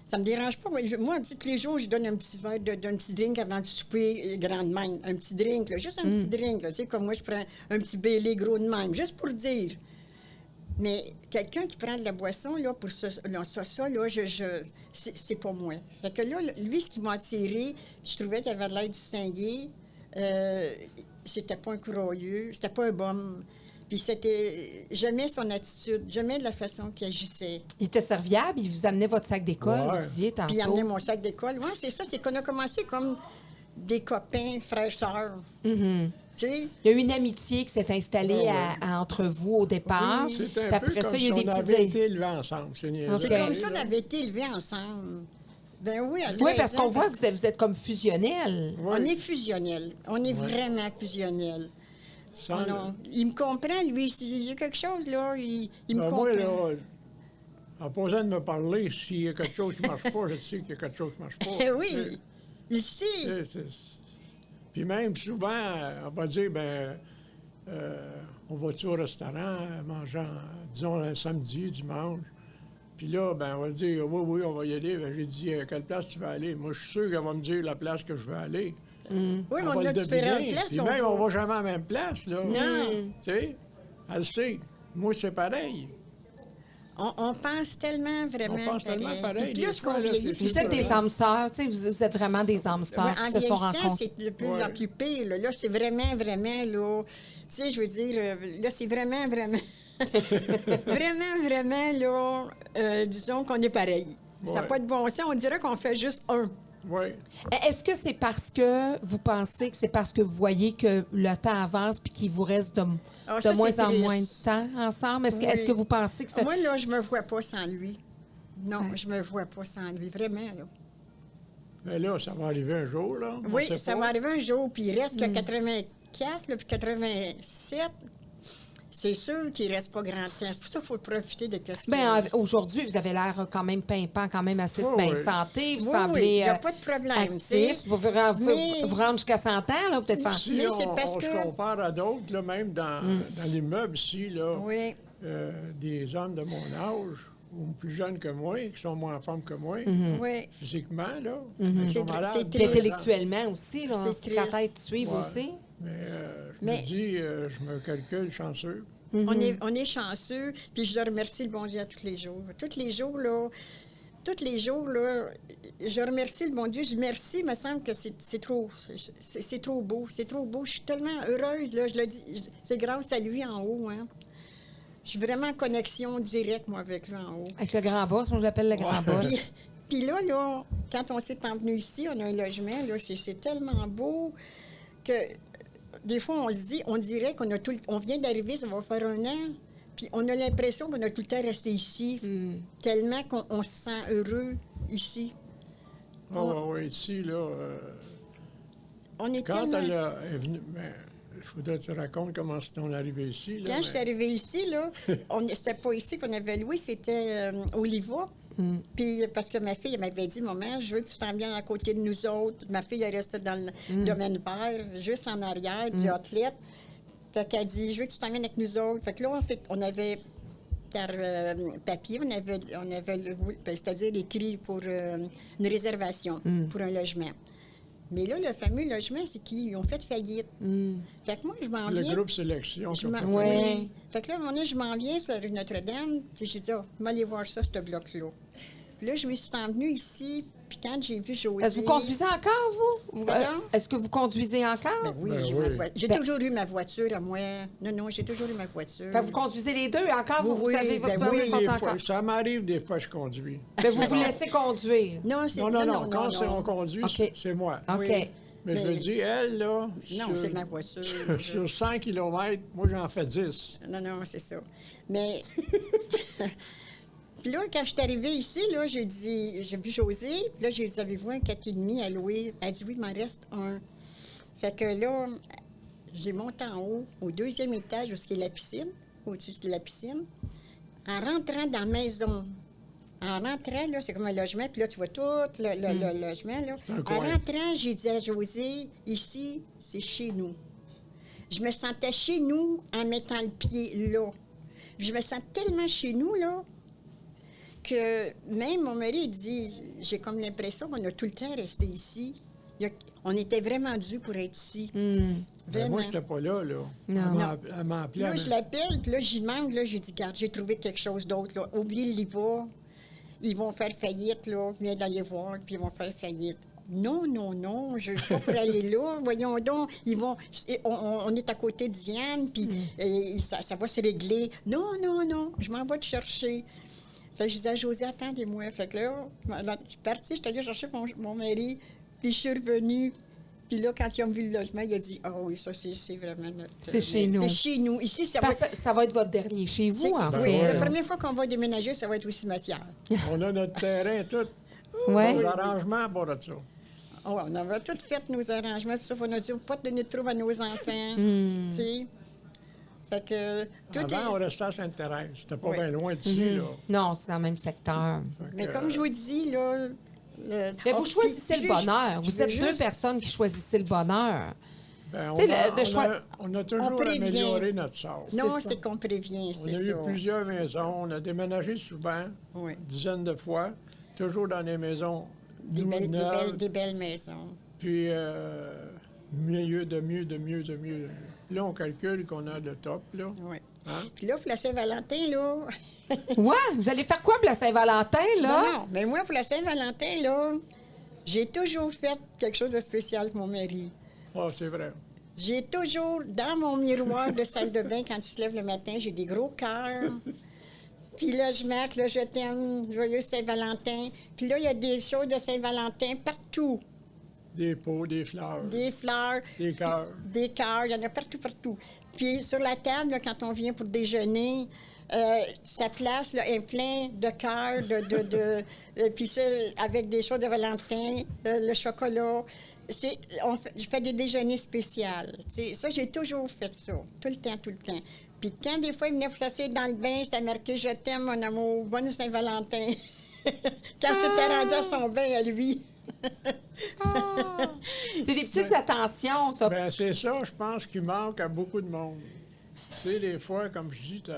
ça me dérange pas. Moi, tous les jours, je donne un petit verre d'un petit drink avant de souper grand de même. Un petit drink, là, juste un petit drink. Là, tu sais, comme moi, je prends un petit Bailey gros de même, juste pour dire. Mais quelqu'un qui prend de la boisson, là, pour ça, là, c'est pas moi. Fait que là, lui, ce qui m'a attiré, je trouvais qu'il avait l'air distingué. C'était pas un courroyeux, c'était pas un bum. Puis j'aimais son attitude, j'aimais la façon qu'il agissait. Il était serviable, il vous amenait votre sac d'école, Ouais. vous disiez tantôt. Puis il amenait mon sac d'école. Oui, c'est ça, c'est qu'on a commencé comme des copains, frères, sœurs. Mhm. Tu sais? Il y a eu une amitié qui s'est installée Ouais, entre vous au départ. Oui. C'était Puis un peu après comme ça, il y a eu si des on petites... avait été élevés ensemble. C'est niaiseux. Ok. C'est comme ça qu'on avait été élevés ensemble. Ben oui, à 13 Oui, parce qu'on ans, voit que vous êtes comme fusionnels. On est fusionnels. On est vraiment fusionnels. Sans- Il me comprend, lui. S'il y a quelque chose, là, il me Ben, comprend. moi, là, en posant de me parler, s'il y a quelque chose qui ne marche pas, je sais qu'il y a quelque chose qui ne marche pas. Eh oui, il sait. Puis même souvent, on va dire, ben On va-tu au restaurant, mangeant, disons, un samedi, dimanche. Puis là, ben, on va dire, oui, on va y aller. Ben, j'ai dit, quelle place tu vas aller? Moi, je suis sûr qu'elle va me dire la place que je veux aller. Oui, mais Elle on va a le différentes deviner. places. Puis qu'on même, va. on va jamais à la même place, là. Non. Tu sais, elle sait. Moi, c'est pareil. On pense tellement vraiment. On pense tellement pareil. Puis Des plus fois, qu'on là, vieillit, c'est plus Vous êtes des âmes sœurs, tu sais, vous êtes vraiment des âmes Ouais, sœurs en qui se sont vieillissant, rencontrées. c'est le plus Ouais. la plus pire. Là, c'est vraiment, là... Tu sais, je veux dire, là, c'est vraiment... vraiment, là, disons qu'on est pareil. Ça n'a Ouais. pas de bon sens. On dirait qu'on fait juste un. Oui. Est-ce que c'est parce que vous pensez que c'est parce que vous voyez que le temps avance puis qu'il vous reste de Ah, ça, moins c'est en triste. moins de temps ensemble? Est-ce Oui. que vous pensez que ça... Moi, là, je me vois pas sans lui. Non, je me vois pas sans lui. Vraiment, là. Mais là, ça va arriver un jour, là. On Oui, sait ça pas. va arriver un jour, puis il reste que 84, là, puis 87. C'est sûr qu'il reste pas grand temps. C'est pour ça qu'il faut profiter de ce Ben, aujourd'hui, vous avez l'air quand même pimpant, quand même assez de Oui, bien oui. santé. Vous Oui, semblez oui, il n'y a pas de problème, tu sais. actif. Vous vous Mais- rendre jusqu'à 100 ans, là, peut-être faire... Si Mais c'est on, parce on que- se compare à d'autres, là, même dans l'immeuble ici, là, Oui. des hommes de mon âge ou plus jeunes que moi, qui sont moins en forme que moi, Oui. physiquement, là, ils sont C'est malades. triste. Puis intellectuellement aussi, là. C'est Faut que la triste. tête suive Ouais. aussi. Mais je Mais- me dis, je me calcule chanceux. On est chanceux, puis je remercie le bon Dieu à tous les jours. Tous les jours, là, je remercie le bon Dieu. Je remercie, il me semble que c'est trop beau. C'est trop beau. Je suis tellement heureuse, là, je le dis. C'est grâce à lui en haut, hein. Je suis vraiment en connexion directe, moi, avec lui en haut. Avec le grand boss, moi, je l'appelle le grand boss. Puis là, quand on s'est envenu ici, on a un logement, là, c'est tellement beau que des fois, on dirait on vient d'arriver, ça va faire 1 an, puis on a l'impression qu'on a tout le temps resté ici, tellement qu'on se sent heureux ici. Oui, ici, là, On est quand tellement... elle est venue, ben, il faudrait que tu racontes comment c'est on est arrivé ici. Là, Quand je suis arrivée ici, là, c'était pas ici qu'on avait loué, c'était Oliva. Puis, parce que ma fille elle m'avait dit, maman, je veux que tu t'en viennes à côté de nous autres. Ma fille, elle restait dans le domaine vert, juste en arrière, du outlet. Fait qu'elle dit, je veux que tu t'en viennes avec nous autres. Fait que là, on avait par papier, on avait c'est-à-dire écrit pour une réservation pour un logement. Mais là, le fameux logement, c'est qu'ils ont fait faillite. Fait que moi, je m'en le viens... groupe sélection. Je qu'on m'en- fait. Ouais. Oui. Fait que là, à un moment donné, je m'en viens sur la rue Notre-Dame, puis j'ai dit, oh, je vais aller voir ça, ce bloc-là. Puis là, je me suis envenue ici, puis quand j'ai vu Josée... Est-ce que vous conduisez encore, vous? Pardon? Est-ce que vous conduisez encore? Ben oui, Ben j'ai oui. j'ai Ben- toujours eu ma voiture à moi. Non, j'ai toujours eu ma voiture. Fait que vous conduisez les deux encore? Vous, Oui, savez votre ben permis oui. de conduire Des fois, encore? ça m'arrive des fois, je conduis. Mais vous vous laissez conduire. Non, c'est... Non. Quand on conduit, OK. c'est moi. OK. Oui. Mais je Mais- veux dire, elle, là, Non, c'est ma voiture. sur 100 km, moi, j'en fais 10. Non, c'est ça. Mais... Puis là, quand je suis arrivée ici, là, j'ai vu Josée, puis là, j'ai dit, avez-vous un 4,5 à louer? Elle dit, oui, il m'en reste un. Fait que là, j'ai monté en haut, au 2e étage, où est la piscine, au-dessus de la piscine. En rentrant dans la maison, là, c'est comme un logement, puis là, tu vois tout le logement, là. un En coin. rentrant, j'ai dit à Josée, ici, c'est chez nous. Je me sentais chez nous en mettant le pied là. Je me sens tellement chez nous, là, que même mon mari il dit, j'ai comme l'impression qu'on a tout le temps resté ici. On était vraiment dû pour être ici. Mais Vraiment. moi, je n'étais pas là, là. Non. Elle m'a appelé. Là, je l'appelle, puis là, j'y demande, là, j'ai dit, garde, j'ai trouvé quelque chose d'autre, là. Oublie l'IVA. Ils vont faire faillite, là. Viens d'aller voir, puis ils vont faire faillite. Non, je ne veux pas pour aller là. Voyons donc, on est à côté de Diane, puis ça va se régler. Non, je m'en vais te chercher. Fait que je disais à Josée, attendez-moi. Fait que là, je suis partie, je suis allée chercher mon mari, puis je suis revenue. Puis là, quand ils ont vu le logement, il a dit, ah oui, ça, c'est vraiment notre... C'est chez nous. C'est chez nous. Ici, ça va Parce que ça va être votre dernier chez vous, en Ben fait. ouais. La première fois qu'on va déménager, ça va être au cimetière. On a notre terrain, tout. Ouais. Nos arrangements pour ça. Oh, on avait tout fait nos arrangements, puis ça, on a dit, pas donner de trouble à nos enfants. Tu sais? Fait que tout Avant, on est... restait à Sainte-Thérèse. C'était pas Oui. bien loin d'ici, là. Non, c'est dans le même secteur. Mais comme je vous dis, là... Mais vous choisissez le bonheur. Vous êtes deux personnes qui choisissez le bonheur. Ben, Tu sais, on a toujours prévient. amélioré notre sort. Non, C'est ça. c'est qu'on prévient, On c'est ça. a eu plusieurs C'est maisons, on a déménagé souvent, Oui. dizaines de fois, toujours dans des maisons neuves, Des belles maisons. puis mieux, de mieux. Là, on calcule qu'on a le top, là. Oui. Hein? Puis là, pour la Saint-Valentin, là... Ouais, vous allez faire quoi pour la Saint-Valentin, là? Non, mais moi, pour la Saint-Valentin, là, j'ai toujours fait quelque chose de spécial pour mon mari. Ah, c'est vrai. J'ai toujours, dans mon miroir de salle de bain, quand il se lève le matin, j'ai des gros cœurs. Puis là, je marque, là, je t'aime, joyeux Saint-Valentin. Puis là, il y a des choses de Saint-Valentin partout. Des pots, des fleurs. Des fleurs. Des cœurs. Des cœurs, il y en a partout. Puis sur la table, là, quand on vient pour déjeuner, sa place là, est plein de cœurs, puis ça, avec des choses de Valentin, le chocolat. Je fais des déjeuners spéciaux. Ça, j'ai toujours fait ça, tout le temps. Puis quand des fois, il venait pour s'asseoir dans le bain, c'était marqué « Je t'aime, mon amour, bonne Saint-Valentin ». Quand c'était rendu à son bain, à lui. C'est des petites attentions, ça. Ben, c'est ça, je pense, qui manque à beaucoup de monde. Tu sais, des fois, comme je dis, t'as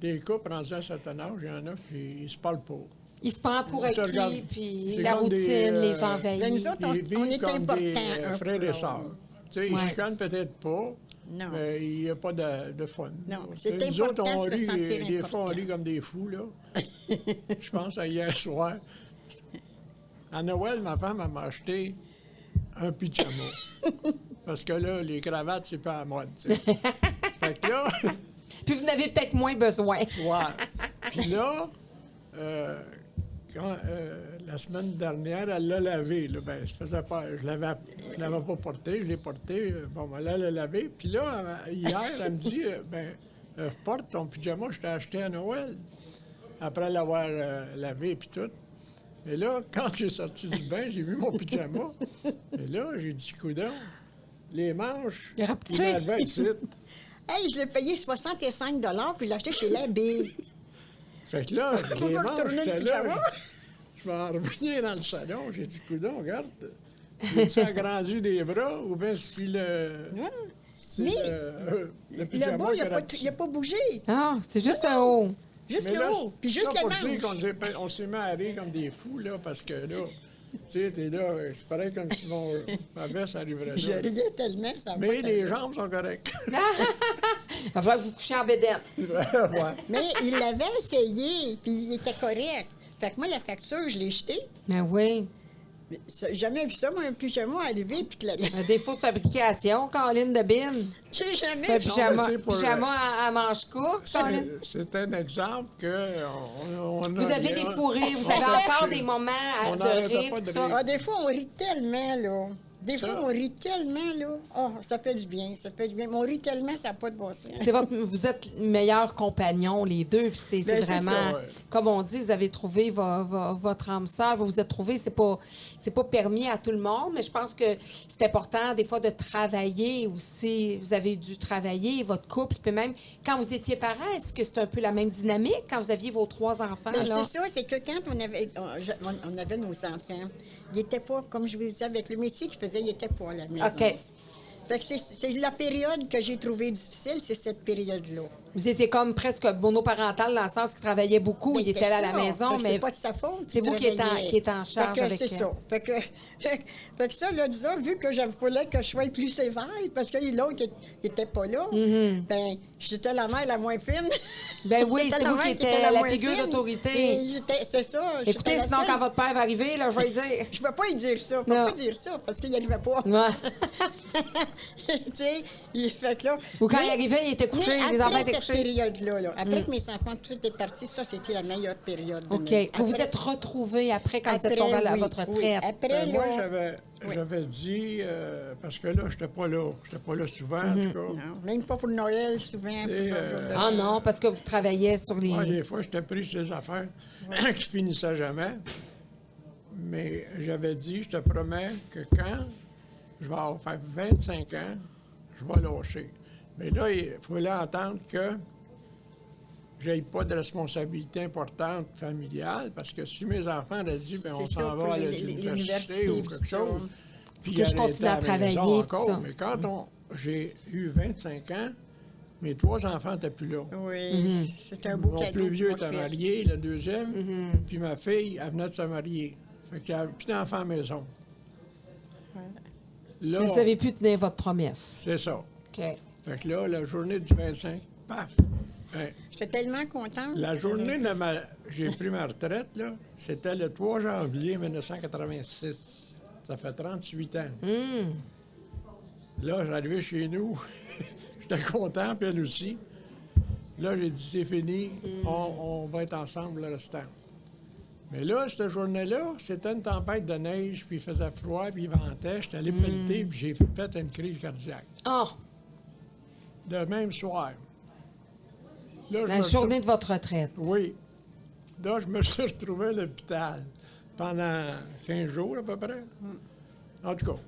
des couples rendus à un certain âge, il y en a, puis ils se parlent pas. Ils se prennent pour Se regardent. acquis, puis C'est la comme routine des, les Ben, envahit. nous autres, Ils on vivent est comme importants. des un frères pour et sœurs. l'autre. Tu sais, ils Ouais. se chicanent peut-être pas, Non. mais il n'y a pas de fun. Non, Tu c'est sais, nous important autres, de se sentir des fois, on important. rit comme des fous, là. Je pense à hier soir. À Noël, ma femme elle m'a acheté un pyjama. Parce que là, les cravates, c'est pas à la mode, tu sais. Fait que là, Puis vous n'avez peut-être moins besoin. ouais. Puis là, la semaine dernière, elle l'a lavé. Là. Ben, ça faisait pas, je l'avais pas porté, je l'ai porté. Bon, ben, là, elle l'a lavé. Puis là, hier, elle me dit, porte ton pyjama, je t'ai acheté à Noël. Après l'avoir lavé puis tout. Et là, quand j'ai sorti du bain, j'ai vu mon pyjama. Et là, j'ai dit, coudonc, les manches, Il est il rapetissé. avait ici. Hey, je l'ai payé 65 $, puis je l'ai acheté chez l'abbé. Fait que là, On les va manches, retourner le j'étais pyjama. là, je vais en revenir dans le salon. J'ai dit, coudonc, regarde, tu agrandi des bras ou bien si le... Ouais. si Mais le Le pyjama bas, il grandit. n'a pas bougé. Ah, c'est juste un haut. Juste Mais le là, haut, puis juste ça pour le dire manche. qu'on s'est mis à rire comme des fous, là, parce que là, tu sais, t'es là, c'est pareil comme si ma veste arriverait Je là. riais tellement, ça Mais va les tellement. jambes sont correctes. Il va falloir que vous couchiez en bédaine. Ouais. Mais il l'avait essayé, puis il était correct. Fait que moi, la facture, je l'ai jetée. Ben oui. Mais j'ai jamais vu ça, moi, un pyjama arrivé, puis que Un défaut de fabrication, Caroline de Bin. J'ai jamais Fait vu ça. pyjama, mais tu sais, pour- pyjama à manches courtes, Caroline. C'est un exemple que on Vous avez des fous rires, vous avez encore des moments On de n'arrêtait rire, pas tout de ça. rire. Ah, des fois, on rit tellement, là. Des Ça. fois, on rit tellement, là. Oh, ça fait du bien, ça fait du bien. Mais on rit tellement, ça n'a pas de bon sens. Vous êtes meilleurs compagnons, les deux, puis c'est Ben, c'est vraiment, ça, ouais. comme on dit, vous avez trouvé votre âme sœur, vous vous êtes trouvé, c'est pas permis à tout le monde, mais je pense que c'est important, des fois, de travailler aussi. Vous avez dû travailler, votre couple, puis même, quand vous étiez parents, est-ce que c'est un peu la même dynamique quand vous aviez vos 3 enfants, Ben, là? c'est ça, c'est que quand on avait nos enfants, ils n'étaient pas, comme je vous disais, avec le métier qu'ils faisaient, ils n'étaient pas à la maison. OK. Fait que c'est la période que j'ai trouvée difficile, c'est cette période-là. Vous étiez comme presque monoparental dans le sens qu'il travaillait beaucoup, il était là à la maison, Fait que mais c'est pas de sa faute. c'est vous qui êtes en charge Fait que avec c'est elle. ça. Fait que ça, là, disons, vu que je voulais que je sois plus sévère, parce que l'autre, il était pas là, ben, j'étais la mère la moins fine. Ben oui, J'étais c'est la vous mère qui était étiez la moins figure fine. d'autorité. Et c'est ça. Écoutez, j'étais la sinon, seule. quand votre père va arriver, là, je vais lui dire. Je ne peux pas lui dire ça. Je peux Non. pas dire ça, parce qu'il n'y arrivait pas. Ouais. Tu sais, fait que là... Ou quand Mais- il arrivait, il était couché, mais les enfants après étaient cette couchés. période-là, là, après que mes enfants tous étaient partis, ça, c'était la meilleure période de OK. ma vie. Vous vous Après- êtes retrouvés après quand vous êtes après, tombé à oui, votre oui. retraite. Après, Ben, moi, là... j'avais dit, parce que là, j'étais pas là souvent, en tout cas. Non, même pas pour Noël, souvent. Et, pour le jour de Ah Noël. non, parce que vous travailliez sur les... Ouais, des fois, j'étais pris sur des affaires qui finissaient jamais. Mais j'avais dit, je te promets que quand je vais avoir fait 25 ans, je vais lâcher. Mais là, il fallait entendre que j'ai pas de responsabilité importante familiale, parce que si mes enfants avaient dit, ben, on C'est ça, s'en pour va à l'université, l'université ou tout quelque ça. chose, Puis que je arrêter continue à la maison travailler, encore. puis ça. Mais quand j'ai eu 25 ans, mes 3 enfants n'étaient plus là. Oui, c'est un beau Mon cadeau. plus vieux qu'ils m'ont était fait. marié, le deuxième, puis ma fille, elle venait de se marier. Fait qu'il n'y avait plus d'enfants à la maison. Là, Vous ne savez plus tenir votre promesse. c'est ça. OK. Fait que là, la journée du 25, paf! Ben, J'étais tellement contente. la journée de j'ai pris ma retraite, là, c'était le 3 janvier 1986. Ça fait 38 ans. Là, j'arrivais chez nous. J'étais content, puis elle aussi. Là, j'ai dit, c'est fini. On va être ensemble le restant. Mais là, cette journée-là, c'était une tempête de neige, puis il faisait froid, puis il ventait. J'étais allé pelleter, puis j'ai fait une crise cardiaque. Ah, Le même soir. Là, je la me journée de votre retraite. Oui. Là, je me suis retrouvé à l'hôpital pendant 15 jours à peu près. En tout cas,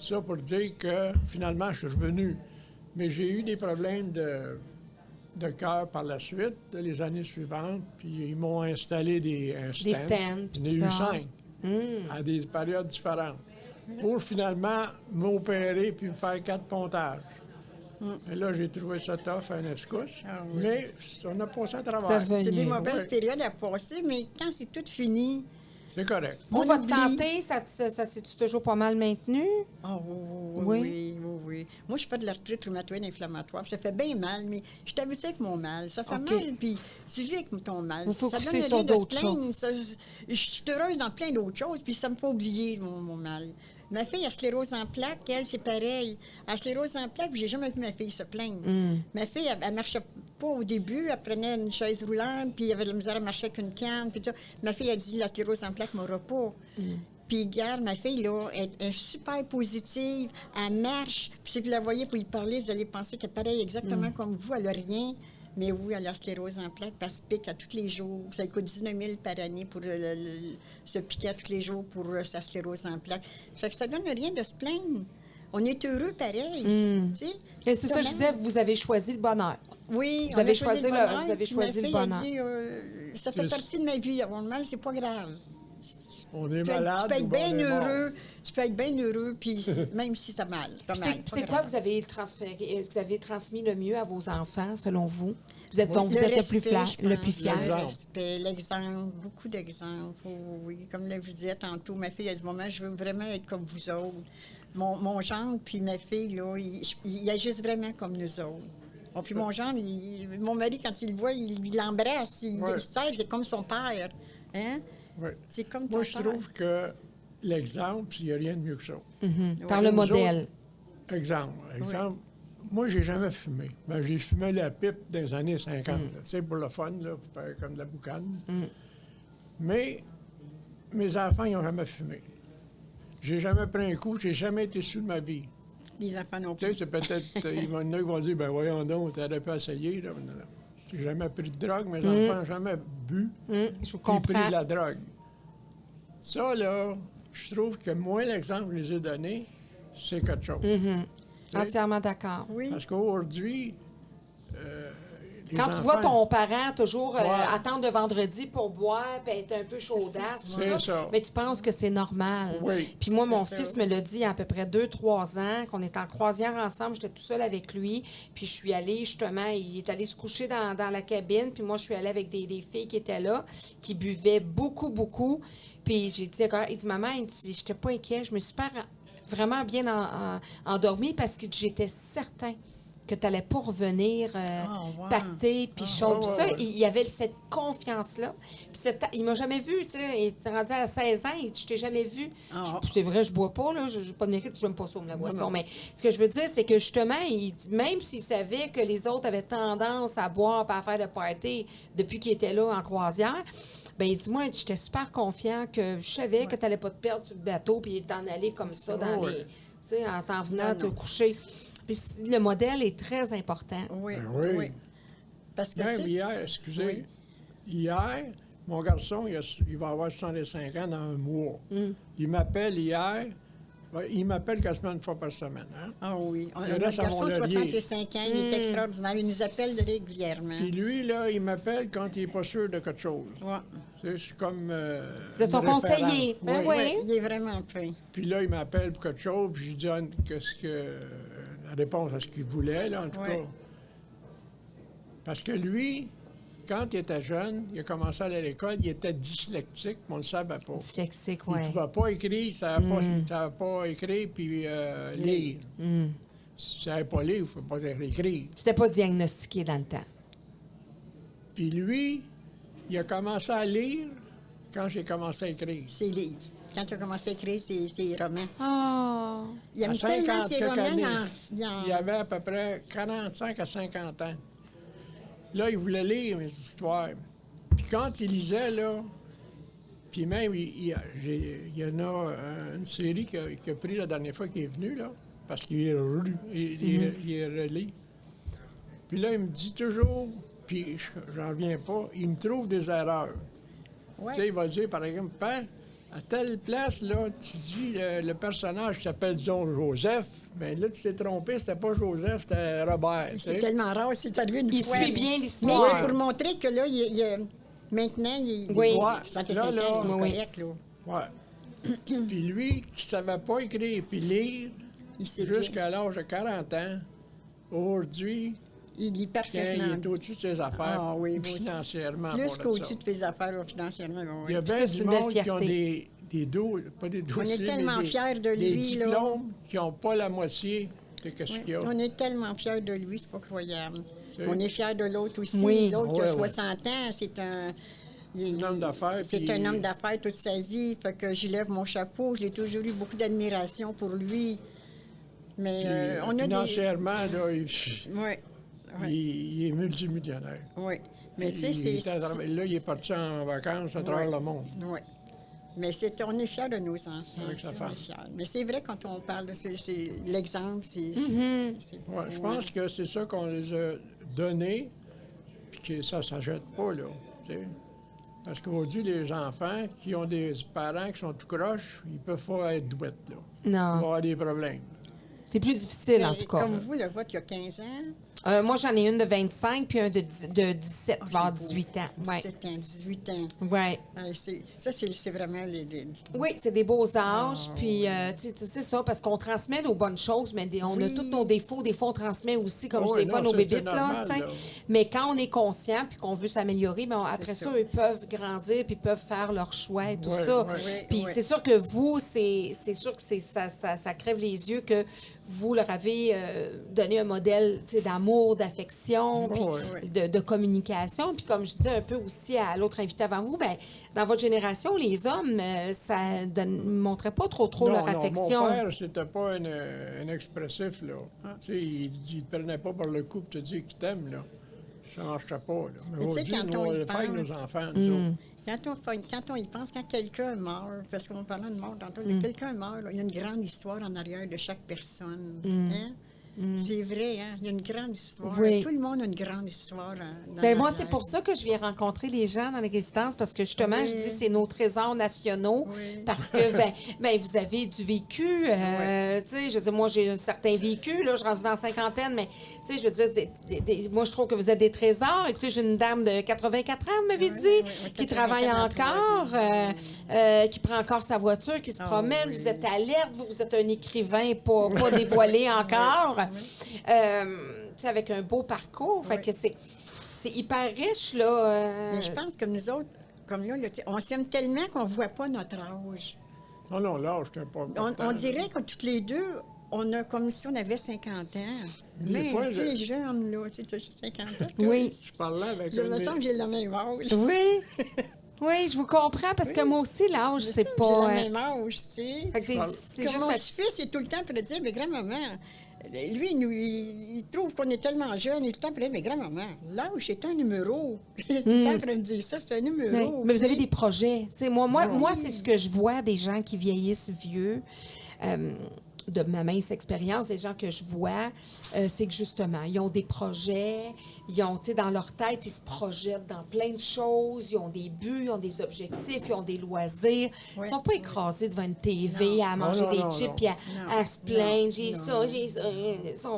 ça pour dire que finalement, je suis revenu. Mais j'ai eu des problèmes de cœur par la suite, les années suivantes. Puis ils m'ont installé des Des stents, puis J'en ai eu tout ça. 5 à des périodes différentes. Pour finalement m'opérer puis me faire 4 pontages. Et là, j'ai trouvé ça tough à un escousse. Ah oui. Mais on a passé à C'est travers. revenu. C'est des mauvaises Oui. périodes à passer, mais quand c'est tout fini, C'est correct. Vous, On votre oublie. santé, ça s'est-tu toujours pas mal maintenu? oh, oui, Oui. oui, oui, oui. Moi, je fais de l'arthrite rhumatoïde inflammatoire. Ça fait bien mal, mais je suis habituée avec mon mal. Ça fait OK. mal, puis tu vis avec ton mal. Vous Ça focussez donne sur rien de se d'autres plaindre. Je suis heureuse dans plein d'autres choses, puis ça me fait oublier mon mal. Ma fille a sclérose en plaques, elle, c'est pareil. Elle a sclérose en plaques, puis j'ai jamais vu ma fille se plaindre. Ma fille, elle marchait pas au début, elle prenait une chaise roulante, puis elle avait de la misère à marcher avec une canne, puis tout. Ma fille a dit, la sclérose en plaques m'aura pas. Puis, regarde, ma fille, là, elle est super positive, elle marche. Puis, si vous la voyez pour y parler, vous allez penser qu'elle est pareille exactement comme vous, elle n'a rien. Mais oui, elle a la sclérose en plaques, parce qu'elle se pique à tous les jours. Ça coûte 19 000 par année pour se piquer à tous les jours pour sa sclérose en plaques. Fait que ça donne rien de se plaindre. On est heureux pareil, tu sais. Et c'est ça, je Quand disais, même. vous avez choisi le bonheur. Oui, Vous on a avez choisi choisi le le- bonheur, vous avez puis choisi ma le fille a bonheur. dit, ça fait C'est- partie de ma vie. Avoir le mal, c'est pas grave. On est Tu peux être- malade. tu peux être ou bien on est mort. heureux, tu peux être bien heureux, puis même si ça mal, c'est pas Puis mal. C'est pas c'est quoi grave. que vous avez transféré, vous avez transmis le mieux à vos enfants, selon vous? Vous êtes, dont vous Le êtes le plus, respect, je le pense. plus fier. Le L'exemple. respect, l'exemple, beaucoup d'exemples. Oui, oui, oui. Comme là, je vous disais tantôt, ma fille a dit, maman, je veux vraiment être comme vous autres. Mon gendre, puis ma fille, là, ils agissent vraiment comme nous autres. Bon, puis mon gendre, mon mari, quand il le voit, il l'embrasse, il Ouais. se serre, c'est comme son père. Hein? Oui. C'est comme ton Moi, je père. trouve que l'exemple, il n'y a rien de mieux que ça. Par Ouais. le Nous modèle. Exemple. Moi, j'ai jamais fumé. Ben, j'ai fumé la pipe dans les années 50, là, tu sais, pour le fun, là, pour faire comme de la boucane. Mais mes enfants, ils n'ont jamais fumé. J'ai jamais pris un coup, j'ai jamais été sous de ma vie. Les enfants non Tu plus. sais, c'est peut-être, il y en a qui vont dire, ben voyons donc, t'aurais pas essayé. Là. Non, non. J'ai jamais pris de drogue, mes enfants n'ont jamais bu, Je vous puis pris comprends. de la drogue. Ça, là, je trouve que moi, l'exemple que je les ai donné, c'est quelque chose. Tu sais, Entièrement d'accord. Oui. Parce qu'aujourd'hui, les Quand tu vois enfants- ton parent toujours Ouais. attendre le vendredi pour boire puis être un peu chaudasse, tout C'est ça. mais tu penses que c'est normal. Oui. Puis moi, mon C'est fils ça. me l'a dit il y a à peu près 2-3 ans, qu'on était en croisière ensemble, j'étais tout seul avec lui, puis je suis allée justement, il est allé se coucher dans la cabine, puis moi, je suis allée avec des filles qui étaient là, qui buvaient beaucoup, beaucoup. Puis j'ai dit, il dit, maman, il dit, j'étais pas inquiet, je me suis vraiment bien endormie parce que j'étais certain que tu n'allais pas revenir wow. pacté, puis chaud. Puis ouais, ça, ouais. il y avait cette confiance-là. Puis il m'a jamais vu, tu sais. Il est rendu à 16 ans, il dit, je t'ai jamais vu. Ah. C'est vrai, je bois pas, là. Je n'ai pas de mérite, je n'aime pas ça, la boisson. Mais ce que je veux dire, c'est que justement, il dit, même s'il savait que les autres avaient tendance à boire et à faire de party depuis qu'il était là en croisière, ben il dit, moi, j'étais super confiant que je savais que tu n'allais pas te perdre sur le bateau puis t'en aller comme ça dans Oh, les... ouais. Tu sais, en t'en venant Non, te non. coucher. Puis le modèle est très important. Oui, Ben oui. oui. Parce que, tu Même sais, hier, excusez, Oui. hier, mon garçon, il va avoir 65 ans dans un mois. Il m'appelle hier Ouais, il m'appelle quasiment une fois par semaine. Hein? Ah oui. Il Notre reste à garçon de Mont-Laurier. 65 ans, il est extraordinaire. Il nous appelle régulièrement. Puis lui, là, il m'appelle quand il n'est pas sûr de quelque chose. Ouais. C'est comme. Vous êtes son une référence. conseiller. Ben oui. Ouais, il est vraiment fin. Puis là, il m'appelle pour quelque chose, puis je lui donne la réponse à ce qu'il voulait, là, en tout Ouais. cas. Parce que lui, quand il était jeune, il a commencé à aller à l'école, il était dyslexique, mais on ne le savait pas. Dyslexique, Il oui. ne pouvait pas écrire, il ne savait pas écrire puis lire. S'il ne savait pas lire, il ne pouvait pas écrire. C'était pas diagnostiqué dans le temps. Puis lui, il a commencé à lire quand j'ai commencé à écrire. Ses livres. Quand tu as commencé à écrire ses romans. Oh! Il aime À tellement 50 ses romans. années, Il en- il avait à peu près 45 à 50 ans. Là, il voulait lire mes histoires. Puis quand il lisait, là, puis même, il y en a une série qu'il a pris la dernière fois qu'il est venu, là, parce qu'il est relit. Puis là, il me dit toujours, puis j'en reviens pas, il me trouve des erreurs. Ouais. Tu sais, il va dire, par exemple, Père, à telle place, là, tu dis le personnage qui s'appelle, disons, Joseph, bien là, tu t'es trompé, c'était pas Joseph, c'était Robert. tu C'est sais. tellement rare, c'est arrivé une Il fois. suit bien Mais l'histoire. c'est pour montrer que là, maintenant, il Oui. Ouais, 65 là, ans, il est oui, oui. correct, là. Ouais. Puis lui, qui savait pas écrire puis lire, Il sait bien. jusqu'à l'âge de 40 ans, aujourd'hui, Il lit tiens, parfaitement. il est au-dessus de ses affaires, Ah oui, moi aussi. financièrement. Plus pour qu'au-dessus ça. de tes affaires là, financièrement. Il Oui. y a bien Ça, c'est du une belle monde qui ont fierté. des pas des dossiers, est tellement mais fiers de des lui, là. diplômes qui n'ont pas la moitié de ce qu'il y a. On est tellement fiers de lui, c'est pas croyable. C'est- On est fiers de l'autre aussi. Oui. L'autre qui Ouais, a ouais. 60 ans, c'est un... Un homme d'affaires, C'est puis- un homme d'affaires toute sa vie. Fait que j'y lève mon chapeau. J'ai toujours eu beaucoup d'admiration pour lui. Mais Puis, on a des... financièrement, là, Oui, il est multimillionnaire. oui. Mais tu sais, Il était là, il est parti en vacances à travers le monde. Oui. Mais on est fiers de nos enfants. Avec sa on est femme. fiers. Mais c'est vrai, quand on parle de l'exemple, c'est beau, Ouais, je pense que c'est ça qu'on les a donnés, puis que ça ne s'achète pas, là. Tu sais. Parce qu'aujourd'hui, les enfants qui ont des parents qui sont tout croches, ils peuvent pas être douettes, là. Ils vont Non. avoir des problèmes. C'est plus difficile, en Mais tout cas. Comme vous, le vôtre, il y a 15 ans. Moi, j'en ai une de 25 puis un de 17, Ah, voire c'est beau. 18 ans. Ouais. 17 ans, 18 ans. Ouais. C'est vraiment les... Oui, c'est des beaux âges, puis tu sais, c'est ça, parce qu'on transmet nos bonnes choses, mais on a Oui. tous nos défauts. Des fois, on transmet aussi, comme je Oui, dis des fois, non, nos c'est bébites, là, normal, tu sais. là. Mais quand on est conscient, puis qu'on veut s'améliorer, ben, après ça, ça. ils peuvent grandir, puis peuvent faire leur choix et tout Ouais, ça. ouais. Oui, Puis oui. c'est sûr que vous, c'est sûr que ça crève les yeux que vous leur avez donné un modèle, tu sais, d'amour, d'affection, puis Ouais. de communication. Puis comme je disais un peu aussi à l'autre invité avant vous, ben dans votre génération, les hommes, ça ne montrait pas trop leur affection. Mon père, c'était pas un expressif, là. Tu sais, il te prenait pas par le cou pour te dire qu'il t'aime, là. Ça marchait pas, là. Mais tu sais, aujourd'hui, quand nous, on y le fait avec pense- nos enfants, nous autres. Quand on y pense, quand quelqu'un meurt, parce qu'on parlait de mort tantôt, quand quelqu'un meurt, là, il y a une grande histoire en arrière de chaque personne. Hein? C'est vrai, hein? Il y a une grande histoire. Oui. Tout le monde a une grande histoire. Ben moi, c'est pour ça que je viens rencontrer les gens dans la résidence, parce que justement, Oui. je dis c'est nos trésors nationaux, Oui. parce que ben, vous avez du vécu. Tu sais, je veux dire, moi, j'ai un certain vécu, là, je rentre dans la cinquantaine, mais tu sais, je veux dire, moi, je trouve que vous êtes des trésors. Écoutez, j'ai une dame de 84 ans, vous m'avez dit, oui, qui 84 travaille ans, encore, qui prend encore sa voiture, qui se promène. oui. Vous êtes alerte, vous êtes un écrivain pas dévoilé encore. Tu sais, avec un beau parcours. Fait que c'est hyper riche, là. Mais je pense que nous autres, comme là, on s'aime tellement qu'on ne voit pas notre âge. Non, l'âge, c'était pas important. On dirait que toutes les deux, on a comme si on avait 50 ans. Des Mais fois, c'est jeune, là. Tu sais, tu as 50 ans. toi. Oui. Je parlais avec Je un me de sens mes- que j'ai le même âge. Oui. Oui, je vous comprends, parce que moi aussi, l'âge, c'est J'ai pas... le même âge, tu sais. Fait que c'est Comme juste... mon petit-fils est tout le temps pour dire, mais grand-maman, lui, il trouve qu'on est tellement jeune, il est tout le temps pour dire, mais grand-maman, l'âge, c'est un numéro. Il est tout le temps pour me dire ça, c'est un numéro. Oui. Mais vous tu avez sais. des projets. Tu sais, moi c'est ce que je vois des gens qui vieillissent vieux. de ma mince expérience, les gens que je vois, c'est que justement, ils ont des projets, ils ont, tu sais, dans leur tête, ils se projettent dans plein de choses, ils ont des buts, ils ont des objectifs, ils ont des loisirs. Oui. Ils sont pas écrasés devant une TV à manger non, des non, chips non. puis à Non, se plaindre. non, J'ai non. ça, j'ai ça.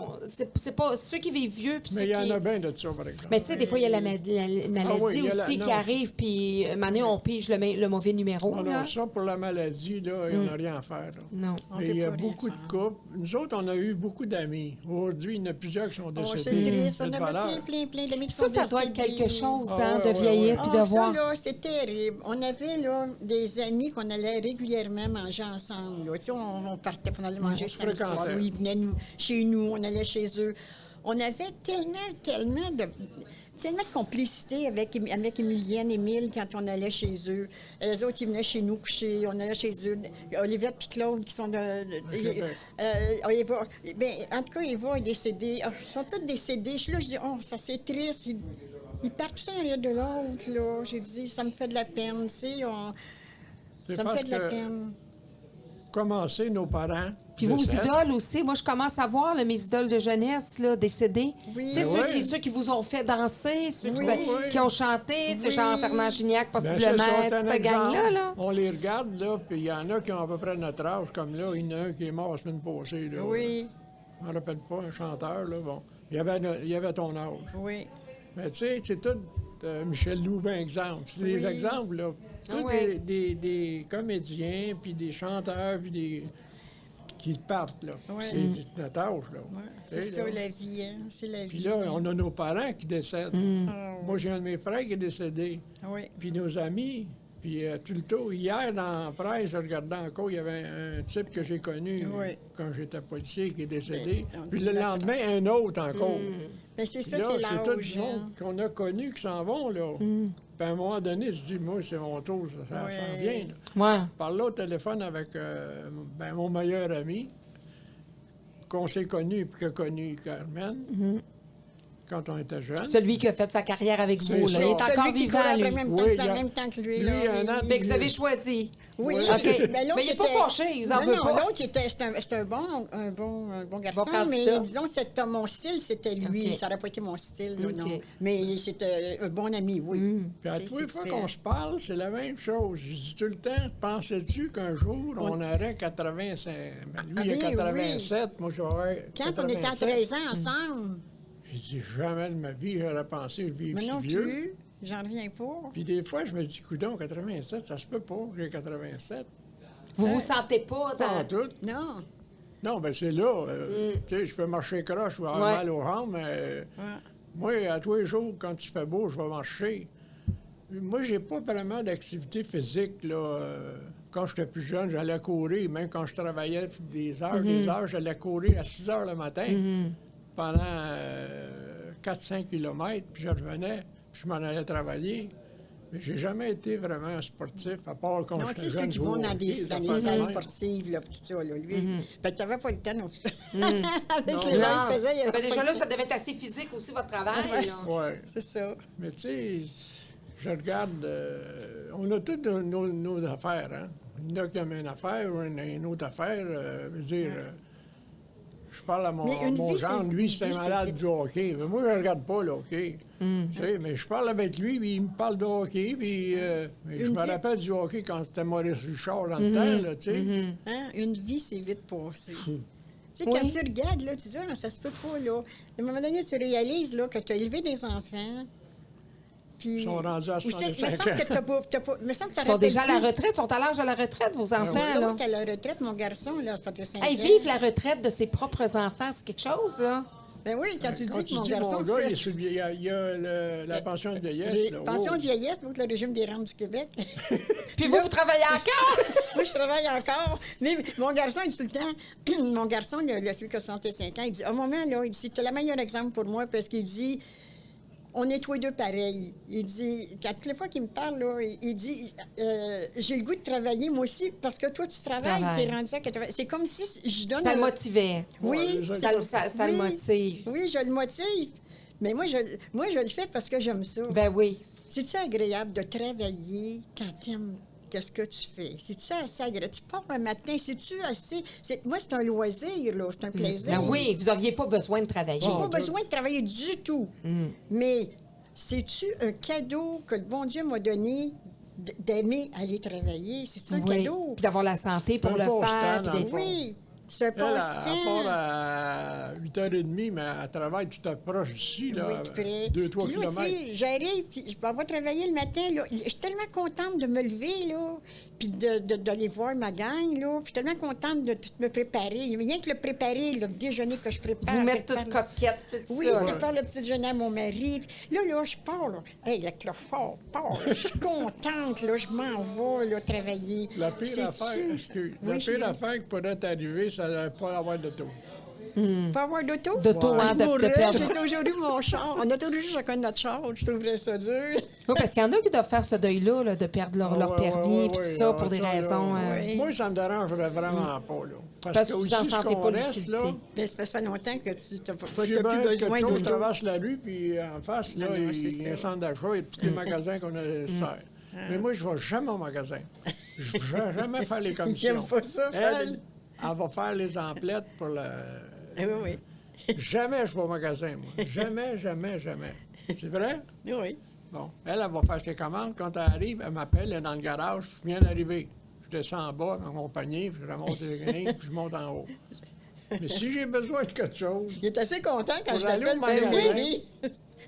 C'est pas ceux qui vivent vieux puis Mais ceux il y qui... en a bien de ça, par exemple. Mais tu sais, des fois, il y a la maladie il y a aussi qui non. arrive, puis un moment donné, on pige le mauvais numéro. Ah là. non, ça, pour la maladie, là, il n'y en a rien à faire. Là. Non. On Mais peut il y a pas rien beaucoup de faire. couples. Nous autres, on a eu beaucoup d'amis. Aujourd'hui, il y en a plusieurs qui sont Oh, c'est décédés. triste. C'est On de avait valeur. plein d'amis qui Ça, sont ça doit être décédés. quelque chose, Ah, hein, ouais, de ouais, vieillir ouais. puis de voir. Ça, là, c'est terrible. On avait, là, des amis qu'on allait régulièrement manger ensemble, là. Tu sais, on partait, on allait manger on se samedi soir. fréquentait. Ou ils venaient chez nous, on allait chez eux. On avait tellement de complicité avec Emilienne, Émile, quand on allait chez eux. Les autres, ils venaient chez nous coucher, on allait chez eux. Olivette et Claude, qui sont Québec. Eva, ben, en tout cas, Eva est décédée. Ah, ils sont tous décédés. Je suis là, je dis, oh, ça c'est triste. Ils partent tous un rire de l'autre, là. J'ai dit, ça me fait de la peine, tu sais. C'est Ça me parce fait de la que peine. commencer, nos parents. Puis vos décèdent. idoles aussi. Moi, je commence à voir là, mes idoles de jeunesse là, décédées. Oui. Tu sais, Ben ceux qui vous ont fait danser, ceux Oui. qui ont chanté, tu sais, Oui. genre Fernand Gignac, Ben, possiblement, c'est un cette exemple. gang-là. Là. On les regarde, là, puis il y en a qui ont à peu près notre âge, comme là, il y en a un qui est mort la semaine passée. Là. Oui, Je ne me rappelle pas, un chanteur, là, bon. Il y avait ton âge. oui. Mais tu sais, c'est tout Michel Louvain, exemple. C'est des Oui. exemples, là. Tous Ah ouais. des comédiens, puis des chanteurs, puis des... qui partent, là. Ouais. C'est notre âge, là. Ouais, Tu sais, c'est ça, là. la vie, hein. C'est la Puis vie. là, on a nos parents qui décèdent. Ah, Moi, j'ai un de mes frères qui est décédé. oui. Puis nos amis. Puis tout le temps, hier, dans la presse, je regardais encore, il y avait un type que j'ai connu Oui. quand j'étais policier qui est décédé. Ben, Puis le lendemain, un autre encore. Mais c'est Puis ça, là, c'est c'est tout l'âge, du monde hein. qu'on a connu qui s'en vont, là. Puis à un moment donné, je dis, moi, c'est mon tour, ça Oui. s'en vient. là. Ouais. Je parlais au téléphone avec mon meilleur ami, qu'on s'est connu puis qu'a connu Carmen, quand on était jeunes. Celui qui a fait sa carrière avec C'est vous. ça. Là. Il est encore Celui qui vivant, courait lui. après même Oui, temps, il y a- en même temps que lui, lui, là. un an de Fait que vous avez choisi. Oui, Oui. OK. ben, l'autre Mais il n'est pas était- fâché, il vous en non, veut non, pas. l'autre, c'était un bon garçon, candidat. mais disons, c'était mon style, c'était lui. OK. Ça n'aurait pas été mon style, là, OK. non. Mais c'était un bon ami, oui. Puis à Tu sais, tous les c'est fois différent. qu'on se parle, c'est la même chose. Je dis tout le temps, pensais-tu qu'un jour, on aurait 85... Ben, lui, il Ah, a oui, 87, moi, j'aurais Quand on était à 87. 13 ans ensemble, J'ai dit, jamais de ma vie, j'aurais pensé vivre mais si non vieux. plus, j'en reviens pas. Puis des fois, je me dis, coudon, 87, ça se peut pas, j'ai 87. Vous vous sentez pas Pas en dans... tout. Non. Non, ben c'est là. Tu sais, je peux marcher croche ou avoir Ouais. mal aux jambes, mais Ouais. moi, à tous les jours, quand il fait beau, je vais marcher. Moi, j'ai pas vraiment d'activité physique, là. Quand j'étais plus jeune, j'allais courir. Même quand je travaillais des heures, j'allais courir à 6 heures le matin pendant 4-5 kilomètres, puis je revenais, puis je m'en allais travailler. Mais j'ai jamais été vraiment un sportif, à part quand Non, tu j'étais sais, ceux jeune. qui jouer vont au dans hockey, les affaires salles de même. sportives, là, puis tout ça, là, lui. Fait que t'avais pas le temps non plus. Avec Non. les gens Non. qui faisaient, il y avait Ben, déjà pas là, le ça temps. devait être assez physique aussi, votre travail. Ouais. là. Ouais. C'est ça. Mais tu sais, je regarde, on a toutes nos affaires, hein. Il y en a qui ont une affaire ou une autre affaire. Je veux dire, je parle à Mais mon une vie, gendre, c'est- lui, une c'est un vie, malade c'est- du hockey. Mais moi, je ne regarde pas le hockey. Tu sais, mais je parle avec lui, puis il me parle de hockey, puis mais je Une me vie- rappelle du hockey quand c'était Maurice Richard dans le temps, là, tu sais. Hein? Une vie, c'est vite passé. Tu sais, Oui. quand tu regardes, là, tu dis, ah, ça se peut pas, là. À un moment donné, tu réalises, là, que tu as élevé des enfants. Puis. Ils sont rendus à Ou c'est- 65 me semble que t'as pas. Me semble que Ils sont déjà à la retraite, ils sont à l'âge de la retraite, vos enfants. Ils là. sont à la retraite, mon garçon, là, 65 Hey, ans. vivre la retraite de ses propres enfants, c'est quelque chose, là. Ben oui, quand tu Quand dis tu que mon dis, garçon. mon se gars, fait- il, est sur le vie- il y a la pension de vieillesse. là. Pension Oh. de vieillesse, donc le régime des rentes du Québec. Puis vous travaillez encore? Moi, je travaille encore. Mais mon garçon, il dit tout le temps, mon garçon, celui qui a 65 ans, il dit, à un moment, là, il dit, c'était le meilleur exemple pour moi parce qu'il dit, on est tous les deux pareils. Il dit, toutes les fois qu'il me parle, là, il dit, j'ai le goût de travailler, moi aussi, parce que toi, tu travailles, Travaille. t'es rendu à 80. C'est comme si je donne... Ça le motivait. Oui, Ouais, Ça le oui, motive. Oui, je le motive. Mais moi, je le fais parce que j'aime ça. Ben oui. C'est-tu agréable de travailler quand qu'est-ce que tu fais? C'est-tu assez agréable? Tu pars le matin, c'est-tu assez... Moi, c'est un loisir, là, c'est un plaisir. Ben oui, vous n'auriez pas besoin de travailler. J'ai pas besoin de travailler du tout. Mais c'est-tu un cadeau que le bon Dieu m'a donné d'aimer aller travailler? C'est-tu un Oui, cadeau? puis d'avoir la santé pour Un le passe-temps, faire. dans Puis le d'être... fond. Oui, c'est un Elle, à passe-temps. part à 8h30, mais elle travaille tout proche d'ici, là, Oui, tout près. 2-3 Puis là, tu kilomètres. sais, j'arrive, puis je m'en vais travailler le matin, là. Je suis tellement contente de me lever, là, puis d'aller voir ma gang, là. Puis je suis tellement contente de tout me préparer. Rien que le préparer, le déjeuner que je prépare. Vous je mettre toute prépare- coquette, tout Oui, ça. je là. prépare le petit déjeuner à mon mari. Puis là, je pars, là. Hey, avec le fort, part, là. Je suis contente, là. Je m'en vais, là, travailler. La pire Sais-tu? affaire, excuse, la Oui, pire chérie. affaire qui pourrait t'arriver, c'est de ne pas avoir d'auto. Pas avoir d'auto? D'auto, hein, Je de mourrais, perdre. j'ai toujours eu mon char. On a toujours eu chacun notre char. Je trouverais ça dur. Oui, parce qu'il y en a qui doivent faire ce deuil-là, là, de perdre leur Ouais, permis, ouais, puis ouais, tout ça, ouais, pour des là, raisons... Oui. Moi, ça me dérangerait vraiment pas, là. Parce que vous aussi, en ce sentez qu'on pas reste, l'utilité. là, Mais ça fait longtemps que tu n'as pas j'ai plus besoin de besoin quelque chose, je d'auto. traverse la rue, puis en face, là, Non, il c'est y a un ça. centre d'achat et tous les magasins qu'on a nécessaires. Mais moi, je ne vais jamais au magasin. Je ne vais jamais faire les commissions. n'aime pas ça, faire Elle va faire les emplettes pour le... Oui, oui. Jamais je vais au magasin, moi. Jamais, jamais, jamais. C'est vrai? Oui. Bon. Elle va faire ses commandes. Quand elle arrive, elle m'appelle, elle est dans le garage. Je viens d'arriver. Je descends en bas dans mon panier, puis je ramasse les grenilles, puis je monte en haut. Mais si j'ai besoin de quelque chose, Il est assez content quand Pour je aller l'appelle. au magasin. Oui.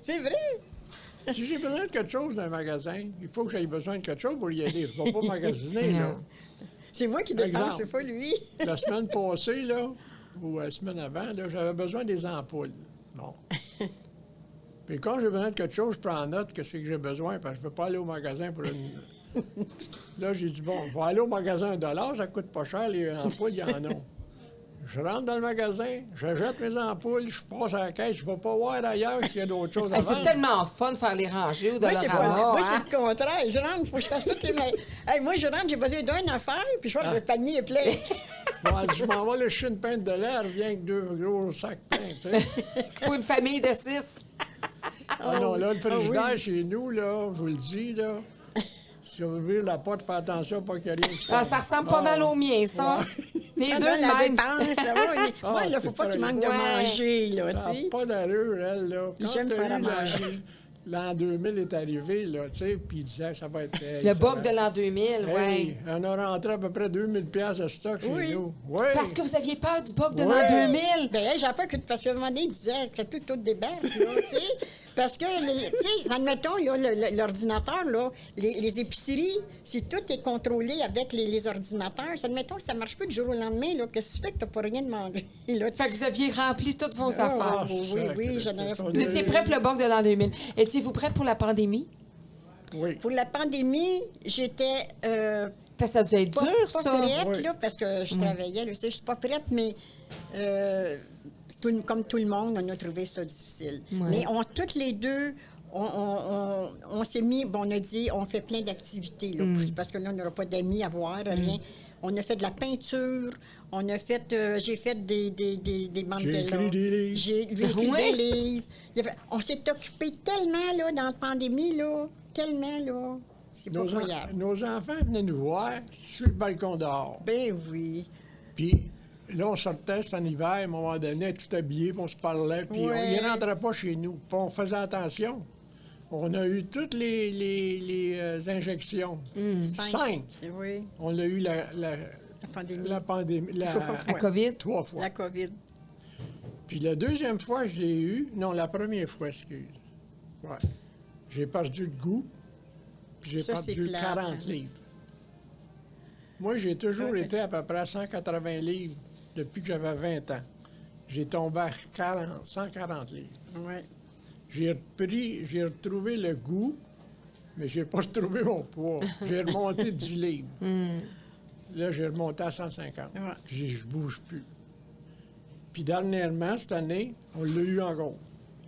C'est vrai. si j'ai besoin de quelque chose dans un magasin, il faut que j'aie besoin de quelque chose pour y aller. Je ne vais pas magasiner, là. C'est moi qui dépense, Exemple. c'est pas lui. La semaine passée, là, ou la semaine avant, là, j'avais besoin des ampoules. Bon. Puis quand j'ai besoin de quelque chose, je prends en note que c'est que j'ai besoin, parce que je ne veux pas aller au magasin pour une... Là, j'ai dit, bon, je vais aller au magasin $1, ça coûte pas cher, les ampoules, il y en a. Je rentre dans le magasin, je jette mes ampoules, je passe à la caisse, je ne vais pas voir ailleurs s'il y a d'autres choses à Hey, c'est vendre. tellement fun de faire les rangées ou de Moi, leur c'est pas- avoir. moi, hein? c'est le contraire. Je rentre, il faut que je fasse toutes les mains. Hey, moi, je rentre, j'ai besoin d'une affaire, puis je vois que le panier est plein. Bon, je m'en vais chercher une pinte de lait, elle revient avec 2 gros sacs pleins, tu sais. Pour une famille de 6. Ah non, là, le frigidaire oui. chez nous, là, je vous le dis, là, si on veut ouvrir la porte, fais attention, pas qu'il y ait rien qui Ah, tombe. ça ressemble pas mal au mien, ça. Les Ah, deux non, de la même. dépense, ça va. Moi, il ne faut c'est pas qu'il très manque de bien. manger, là, Ça tu sais. n'a pas d'allure, elle, là. Quand J'aime t'as faire à eu manger. L'an 2000 est arrivé, là, tu sais, puis il disait que ça va être... Le bug de l'an 2000, oui. Hey, on a rentré à peu près 2000 pièces de stock chez Oui. nous. Oui. Parce que vous aviez peur du bug de Oui. l'an 2000. Ben, hey, j'ai peur que, parce qu'à un moment donné, il disait que tout débarque, là, tu sais. Parce que, tu sais, admettons, là, l'ordinateur, là, les épiceries, si tout est contrôlé avec les ordinateurs, admettons que ça ne marche pas du jour au lendemain, là, qu'est-ce que tu fais que tu n'as pas rien de manger, là? Fait que vous aviez rempli toutes vos affaires. oui, j'en avais Vous étiez prêts pour le bug de l'an 2000. Étiez-vous prête pour la pandémie? Oui. Pour la pandémie, j'étais Parce que ça a dû être pas, dur, pas ça. prête, Oui. là, parce que je travaillais, là, tu sais, je suis pas prête, mais comme tout le monde, on a trouvé ça difficile. Ouais. Mais toutes les deux, on s'est mis, bon, on a dit, on fait plein d'activités, là, parce que là, on n'aura pas d'amis à voir, rien. On a fait de la peinture, on a fait, j'ai fait des bandes J'ai de écrit des livres. J'ai écrit Ouais. des livres. On s'est occupé tellement, là, dans la pandémie, là, tellement, là, c'est pas croyable. Nos enfants venaient nous voir sur le balcon dehors. Ben oui. Puis là, on sortait, c'était en hiver, à un moment donné, tout habillé, puis on se parlait, puis Ouais. ils ne rentraient pas chez nous. Puis on faisait attention. On a eu toutes les injections. 5. Oui, On a eu la pandémie. pandémie. Trois La fois. COVID? 3 fois. La COVID. Puis la deuxième fois, je l'ai eu. Non, la première fois, excuse. Ouais. J'ai perdu le goût, puis j'ai Ça, c'est perdu plate, 40 hein. livres. Moi, j'ai toujours Ouais. été à peu près à 180 livres depuis que j'avais 20 ans. J'ai tombé à 140 livres. Oui. J'ai retrouvé le goût, mais j'ai pas retrouvé mon poids. J'ai remonté 10 livres. Là, j'ai remonté à 150. Ouais. Je bouge plus. Puis dernièrement, cette année, on l'a eu encore.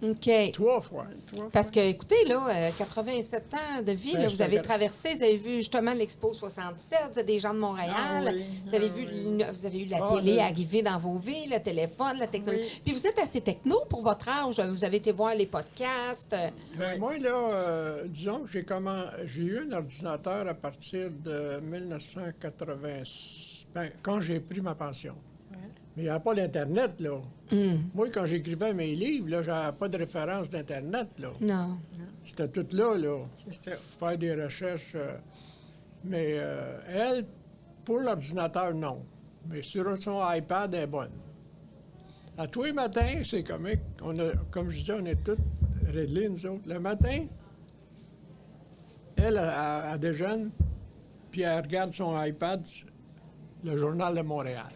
OK. 3 fois. Parce que, écoutez, là, 87 ans de vie, Ben, là, vous c'est avez un- traversé, vous avez vu justement l'Expo 77, vous êtes des gens de Montréal, Ah oui, vous, avez ah vu, oui. vous avez eu la Ah, télé le- arriver dans vos vies, le téléphone, la technologie. Oui. Puis vous êtes assez techno pour votre âge. Vous avez été voir les podcasts. Ben, moi, là, disons que j'ai eu un ordinateur à partir de 1980, ben, quand j'ai pris ma pension. Mais il n'y avait pas d'Internet, là. Moi, quand j'écrivais mes livres, là, j'avais pas de référence d'Internet, là. Non. C'était tout là, là. C'est ça. Faire des recherches. Mais elle, pour l'ordinateur, non. Mais sur son iPad, elle est bonne. À tous les matins, c'est comique. Comme je disais, on est tous réglés, nous autres. Le matin, elle déjeune, puis elle regarde son iPad, le Journal de Montréal.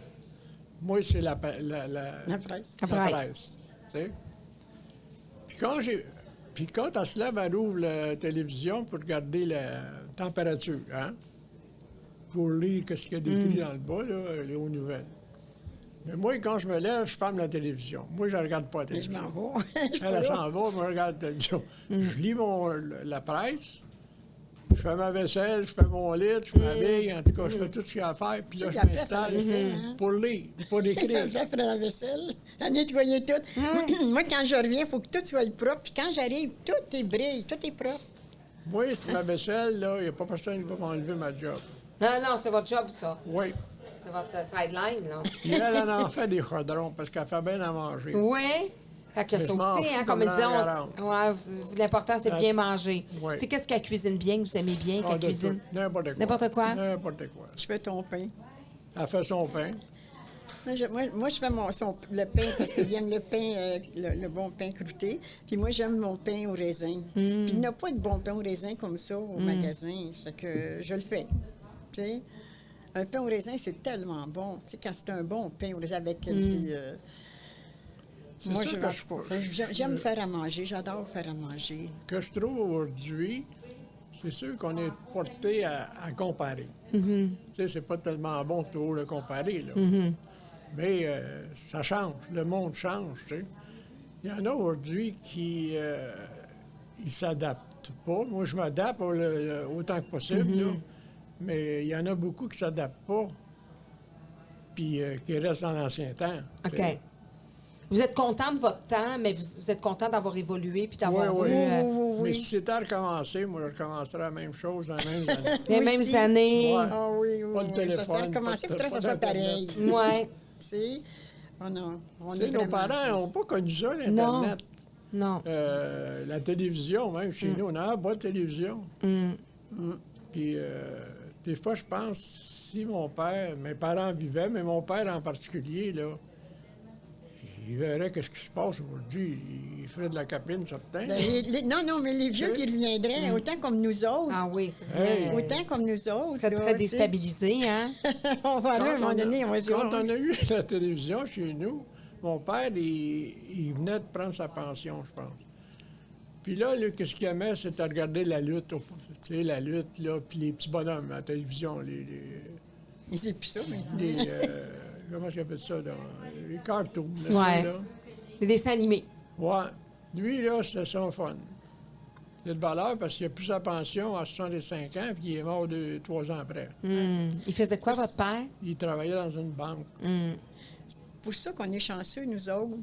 Moi, c'est la La presse. La presse. tu sais. Puis quand elle se lève, elle ouvre la télévision pour regarder la température, hein? Pour lire ce qu'il y a décrit dans le bas, là, les hautes nouvelles. Mais moi, quand je me lève, je ferme la télévision. Moi, je ne regarde pas la Et je télévision. m'en vais. Elle s'en va, moi, je regarde la télévision. Je lis la presse, je fais ma vaisselle, je fais mon lit, je m'habille, en tout cas, je fais tout ce qu'il y a à faire, puis là, Tu je sais, après, faire m'installe la vaisselle, hein? pour lire, pour écrire. Après, faire la vaisselle, à nettoyer tout. Moi, quand je reviens, il faut que tout soit propre. Puis quand j'arrive, tout est brille, tout est propre. Moi, ma vaisselle, là, il n'y a pas personne qui va m'enlever ma job. Non, non, c'est votre job, ça. Oui. C'est votre sideline, là. Puis elle en fait des chaudrons, parce qu'elle fait bien à manger. Oui. Fait que Mais ça je m'en aussi, fous hein, comme comme ils disaient, l'an ouais, l'important, c'est de bien Ah, manger. ouais. Tu sais, qu'est-ce qu'elle cuisine bien, que vous aimez bien, Ah, qu'elle de cuisine? tout. N'importe quoi. N'importe quoi? N'importe quoi. Je fais ton pain. Elle fait son pain. Moi, je fais le pain parce qu'il aime le pain, le bon pain croûté. Puis moi, j'aime mon pain au raisin. Puis il n'y a pas de bon pain au raisin comme ça au magasin. Fait que je le fais. Tu sais, un pain au raisin, c'est tellement bon. Tu sais, quand c'est un bon pain au raisin avec un petit... moi, ça que j'aime faire à manger. J'adore faire à manger. Que je trouve aujourd'hui, c'est sûr qu'on est porté à comparer. Tu sais, c'est pas tellement bon toujours le comparer, là. Mais ça change, le monde change, tu sais. Il y en a aujourd'hui qui ils s'adaptent pas. Moi, je m'adapte autant que possible, là. Mais il y en a beaucoup qui s'adaptent pas, puis qui restent dans l'ancien temps. tu OK. sais. Vous êtes content de votre temps, mais vous êtes content d'avoir évolué puis d'avoir Oui, vu oui. oui. Mais si c'était à recommencer, moi, je recommencerais la même chose dans les mêmes années. les Moi mêmes aussi. années. Ouais. Ah oui, oui, Pas de oui. téléphone, Ça serait commencé, il faudrait que ça pas soit pareil. d'Internet. Ouais. Tu sais, on Tu sais, est nos vraiment... parents n'ont pas connu ça, l'Internet. Non. Non. La télévision, même chez nous, on n'avait pas de télévision. Puis, des fois, je pense, si mes parents vivaient, mais mon père en particulier, là, il verrait qu'est-ce qui se passe aujourd'hui. Il ferait de la capine, certain. Ben, non, mais les vieux qui reviendraient, autant comme nous autres. Ah oui, c'est vrai. Hey. Autant comme nous autres. Très, là, très tu sais. déstabilisé, hein? On va là, à un moment donné, on va dire... Quand on a eu la télévision chez nous, mon père, il venait de prendre sa pension, je pense. Puis là, qu'est-ce qu'il aimait, c'était regarder la lutte, tu sais, la lutte, là, puis les petits bonhommes à la télévision, Mais c'est plus ça, mais... comment est-ce qu'il appelle ça, là? Les cartoons, là, Ouais. tu sais, là. C'est des dessins animés. Ouais. Lui, là, c'était son fun. C'est de valeur parce qu'il a plus sa pension à 65 ans, puis il est mort 3 ans après. Il faisait quoi, votre père? Il travaillait dans une banque. C'est pour ça qu'on est chanceux, nous autres,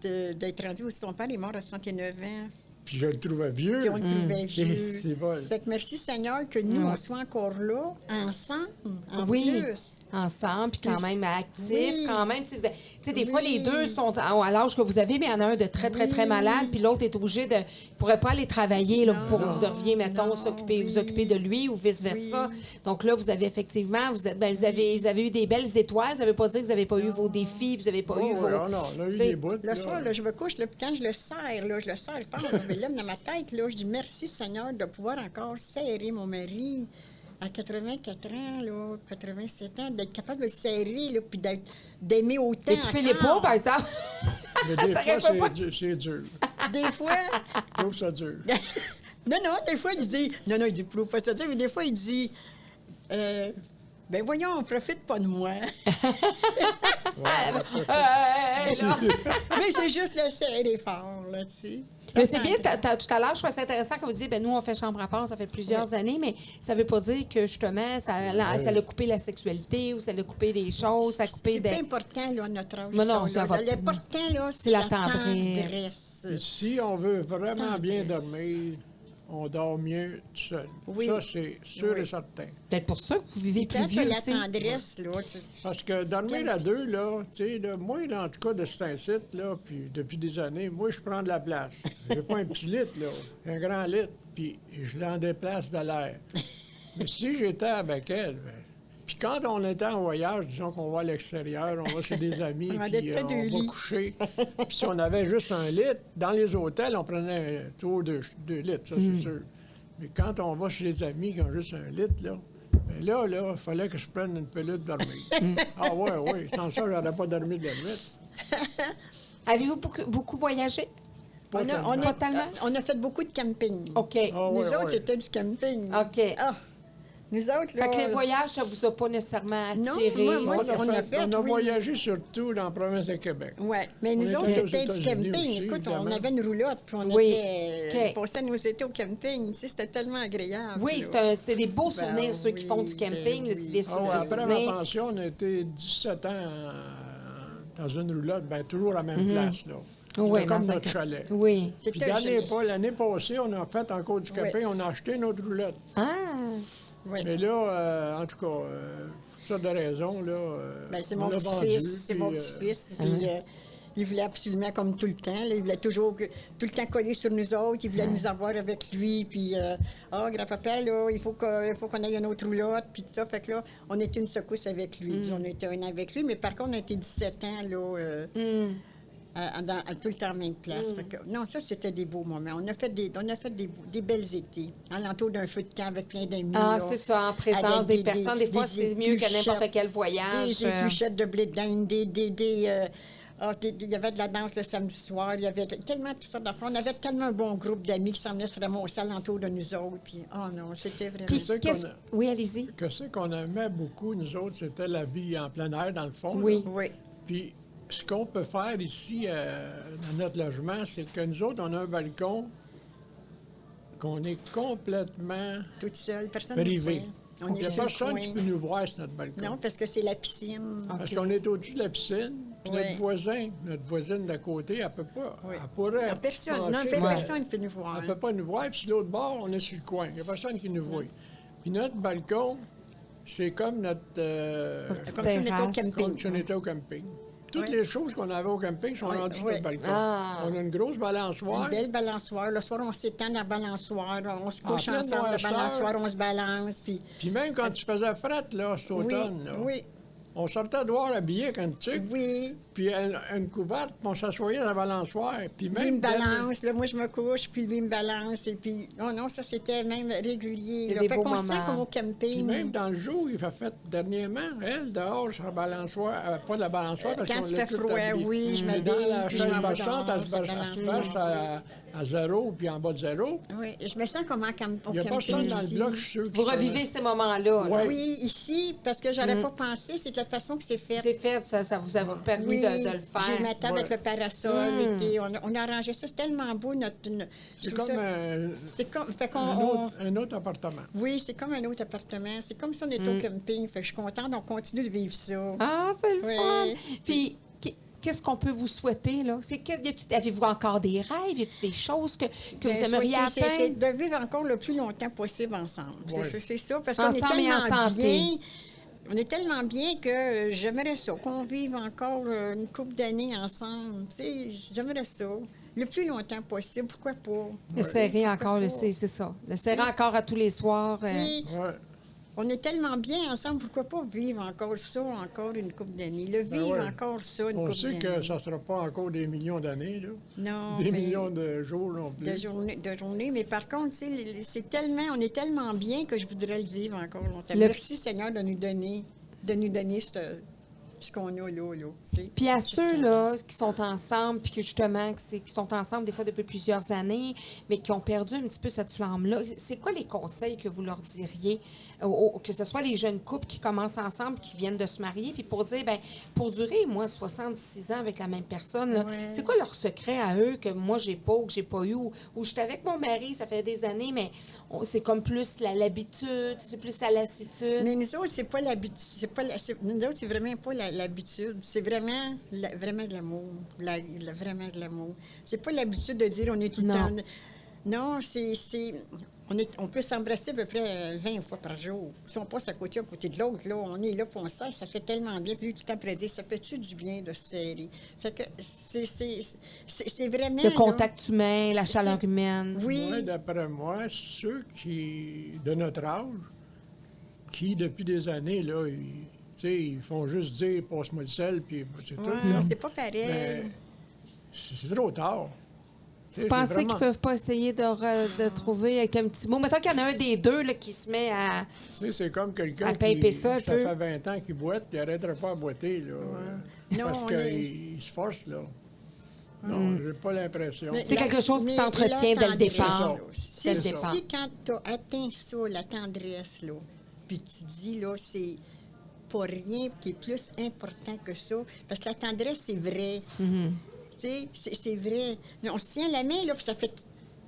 d'être rendus aussi. Son père est mort à 69 ans, Puis je le trouvais vieux. puis on le trouvait vieux. C'est pas... Fait que merci Seigneur que nous, on soit encore là, ensemble, en Oui. plus. Ensemble, puis quand même actifs, Oui. quand même. Tu sais, des fois, Oui. les deux sont à l'âge que vous avez, mais il y en a un de très, très, très Oui. malade, puis l'autre est obligé de... Il pourrait pas aller travailler, là. Vous devriez, mettons, non, vous oui. occuper de lui ou vice-versa. Oui. Donc là, vous avez effectivement... Vous avez eu des belles étoiles. Ça veut pas dire que vous n'avez pas eu vos défis, vous n'avez pas eu vos... non, on a eu t'sais, des bouts. Le soir, là, je me couche, là, puis quand je le serre, là, je le serre fort, là, je me lève dans ma tête, là, je dis merci Seigneur de pouvoir encore serrer mon mari à 84 ans, là, 87 ans, d'être capable de le serrer, là, puis d'aimer autant. Et tu fais les encore. pots, par exemple? Mais des Ça fois, répond pas. c'est dur. Des fois, Je trouve ça dur. non, des fois, il dit, il dit, pas ça dire, mais des fois, il dit, ben voyons, on profite pas de moi. Là. Mais c'est juste le serrer fort, là, tu sais. Mais c'est bien, tout à l'heure, je trouvais ça intéressant quand vous disiez, nous, on fait chambre à part, ça fait plusieurs années, mais ça veut pas dire que, justement, ça a coupé la sexualité ou ça a coupé des choses, ça a coupé C'est des... pas important, là, notre âge. Mais non, ça, ça là. va- L'important, là, c'est c'est la la tendresse. tendresse. Si on veut vraiment bien Tendresse. dormir, on dort mieux tout seul. Oui. Ça, c'est sûr Oui. et certain. Peut-être pour ça que vous vivez plus Quand vieux tu as la aussi. tendresse, là, Parce que dormir à deux, là, tu sais, là, moi, là, en tout cas, de cet incite, là, puis depuis des années, moi, je prends de la place. J'ai pas un petit lit, là, un grand lit, puis je l'en déplace de l'air. Mais si j'étais avec elle, ben, puis quand on était en voyage, disons qu'on va à l'extérieur, on va chez des amis, On puis était deux on va lits. coucher. Puis si on avait juste un lit, dans les hôtels, on prenait toujours deux lits, ça, c'est sûr. Mais quand on va chez les amis qui ont juste un lit, là, ben là, il fallait que je prenne une pelute dormir. Ah ouais, sans ça, j'aurais pas dormi de la nuit. Avez-vous beaucoup voyagé? Pas tellement. Pas tellement? On a fait beaucoup de camping. OK. Ah Nous ouais, autres, ouais. c'était du camping. OK. Ah, nous autres, là... Fait que les voyages, ça vous a pas nécessairement Non, attiré? moi, on a fait, on a oui. voyagé surtout dans la province de Québec. Oui, mais On nous était autres, aux c'était du États-Unis camping. aussi, Écoute, on évidemment. avait une roulotte, puis on Oui. était OK. passait nos étés au camping. Tu sais, c'était tellement agréable. Oui, là. c'est des beaux Ben souvenirs, ceux qui font du oui, camping. ben là, oui. c'est des Ah ouais, après ma souvenirs. pension, on a été 17 ans dans une roulotte, bien toujours à la même place, là. Oui, C'était comme dans un notre camp. chalet. Oui. Puis C'était un chalet. l'année passée, on a fait encore du camping, on a acheté notre roulotte. Ah! Oui. Mais là, en tout cas, pour toutes sortes de raisons, là, Ben, c'est on mon l'a vendu, petit-fils, c'est puis, mon petit-fils. Puis, il voulait absolument, comme tout le temps, là, il voulait toujours tout le temps coller sur nous autres. Il voulait nous avoir avec lui. Puis, grand-papa, là, il faut qu'on aille une autre roulotte. Puis tout ça. Fait que là, on était une secousse avec lui. On a été un an avec lui. Mais par contre, on a été 17 ans, là, à tout le temps en même place. Fait que, non, ça, c'était des beaux moments. On a fait des belles étés. Alentour d'un feu de camp avec plein d'amis. Ah, là, c'est ça, en présence avec des personnes. Des fois, c'est mieux que n'importe épluchettes, quel voyage. des épluchettes de blé de dinde, il y avait de la danse le samedi soir, il y avait tellement toutes sortes d'affaires. On avait tellement un bon groupe d'amis qui s'en venaient se ramasser alentour de nous autres. Puis, oh non, c'était vraiment... Puis, C'est qu'est-ce... qu'on a- Oui, allez-y. que ce qu'on aimait beaucoup, nous autres, c'était la vie en plein air, dans le fond. Oui. là. Oui, Puis, ce qu'on peut faire ici, dans notre logement, c'est que nous autres, on a un balcon qu'on est complètement toute seule, personne ne privé. fait. On Il est n'y a sur le personne qui coin. peut nous voir sur notre balcon. Non, parce que c'est la piscine. Parce qu'on est au-dessus de la piscine, puis Oui. notre voisine d'à côté, elle peut pas. Oui. Elle pourrait. Non, personne pencher, mais personne ne peut nous voir. Elle ne peut pas nous voir, puis sur l'autre bord, on est sur le coin. Il n'y a personne qui nous voit. Puis notre balcon, c'est comme notre. Comme si on était au Terrasse. Comme camping. si on était au camping. Toutes Oui. les choses qu'on avait au camping sont Oui, rendues sur oui. notre balcon. Ah. On a une grosse balançoire. Une belle balançoire. Le soir, on s'étend dans la balançoire. On se couche pleine ensemble. La noirceur. balançoire, on se balance. Puis, Puis même quand tu faisais fret, là, cet oui, automne, là, oui, on sortait dehors habillé avec un tuc, oui. puis une couverte, puis on s'assoyait dans la balançoire. Puis Lui même me balance, là, moi je me couche, puis lui me balance, et puis... Non, non, ça c'était même régulier. C'est Là. des Fait beaux qu'on sait moments. comme au Puis camping. même dans le jour, il fait dernièrement, elle, dehors, sur la balançoire, pas de la balançoire, parce Quand qu'on il l'a fait tout froid, habillé. oui, je Mais m'habille, dans la puis je chaise m'en vais bassante, dehors, elle se cette verse à 0, puis en bas de 0. Oui, je me sens comme au Il n'y a camping personne dans le ici. bloc, je suis sûr. Vous revivez ces moments-là. là. Ouais. Oui, ici, parce que j'aurais pas pensé, c'est de la façon que c'est fait. C'est fait, ça vous a permis Oui, de le faire. j'ai ma table Ouais. avec le parasol, l'été, on a arrangé ça, c'est tellement beau, je C'est trouve comme ça- c'est comme, fait qu'on, un autre appartement. oui, c'est comme un autre appartement, c'est comme si on était au camping, fait que je suis contente, on continue de vivre ça. Ah, c'est le Oui. fun! Puis, qu'est-ce qu'on peut vous souhaiter, là? Avez-vous encore des rêves? Y a-t-il des choses que Ben, vous aimeriez souhaiter, c'est atteindre? de vivre encore le plus longtemps possible ensemble. Ouais. C'est ça, parce qu'on est Ensemble et en tellement santé. bien. On est tellement bien que j'aimerais ça, qu'on vive encore une couple d'années ensemble. Tu sais, j'aimerais ça. Le plus longtemps possible, pourquoi pas? Le serrer encore, pas? c'est ça. Le serrer encore à tous les soirs. Tu sais, Ouais. on est tellement bien ensemble, pourquoi pas vivre encore ça, encore une couple d'années? Le vivre ouais. encore ça, une On couple sait d'années. que ça ne sera pas encore des millions d'années, là. Non, Des mais- millions de jours non plus. de journée, mais par contre, tu sais, on est tellement bien que je voudrais le vivre encore longtemps. Le- Merci Seigneur de nous donner ce qu'on a là, tu sais. Puis à Juste ceux-là qui sont ensemble, puis que justement, qui sont ensemble des fois depuis plusieurs années, mais qui ont perdu un petit peu cette flamme-là, c'est quoi les conseils que vous leur diriez, que ce soit les jeunes couples qui commencent ensemble, qui viennent de se marier, puis pour dire, ben pour durer, moi, 66 ans avec la même personne, là, Ouais. c'est quoi leur secret à eux que moi, j'ai pas ou que j'ai pas eu, ou je suis avec mon mari, ça fait des années, mais c'est comme plus l'habitude, c'est plus la lassitude. Mais nous autres, c'est pas l'habitude. Nous autres, c'est vraiment pas l'habitude. C'est vraiment, vraiment de l'amour. Vraiment de l'amour. C'est pas l'habitude de dire on est tout le Non. temps. Non, on peut s'embrasser à peu près 20 fois par jour. Si on passe à côté de l'autre, là, on est là, puis on sait, ça fait tellement bien. Puis lui, tout le temps après dire, ça fait-tu du bien de se serrer? Fait que c'est vraiment. Le là, contact humain, la c'est- chaleur c'est- humaine. Oui. Moi, d'après moi, ceux de notre âge, qui, depuis des années, là, ils font juste dire « passe-moi le sel », puis c'est tout. Ouais, là. c'est pas pareil. Mais c'est trop tard. Vous pensez qu'ils peuvent pas essayer de trouver avec un petit mot? Mettons qu'il y en a un des deux là, qui se met à... C'est comme quelqu'un À qui, pimper ça un peu. fait 20 ans qu'il boite, il n'arrêtera pas à boiter, là. Non, Parce on qu'il est- se force, là. Non, j'ai pas l'impression. Mais C'est quelque chose qui mais s'entretient la dès le tendresse, départ. là, Si, Dès le départ. si quand tu as atteint ça, la tendresse, là, puis tu dis, là, c'est pas rien qui est plus important que ça, parce que la tendresse, c'est vrai. Mm-hmm. Tu sais, c'est vrai. Mais on se tient la main, là, puis ça fait...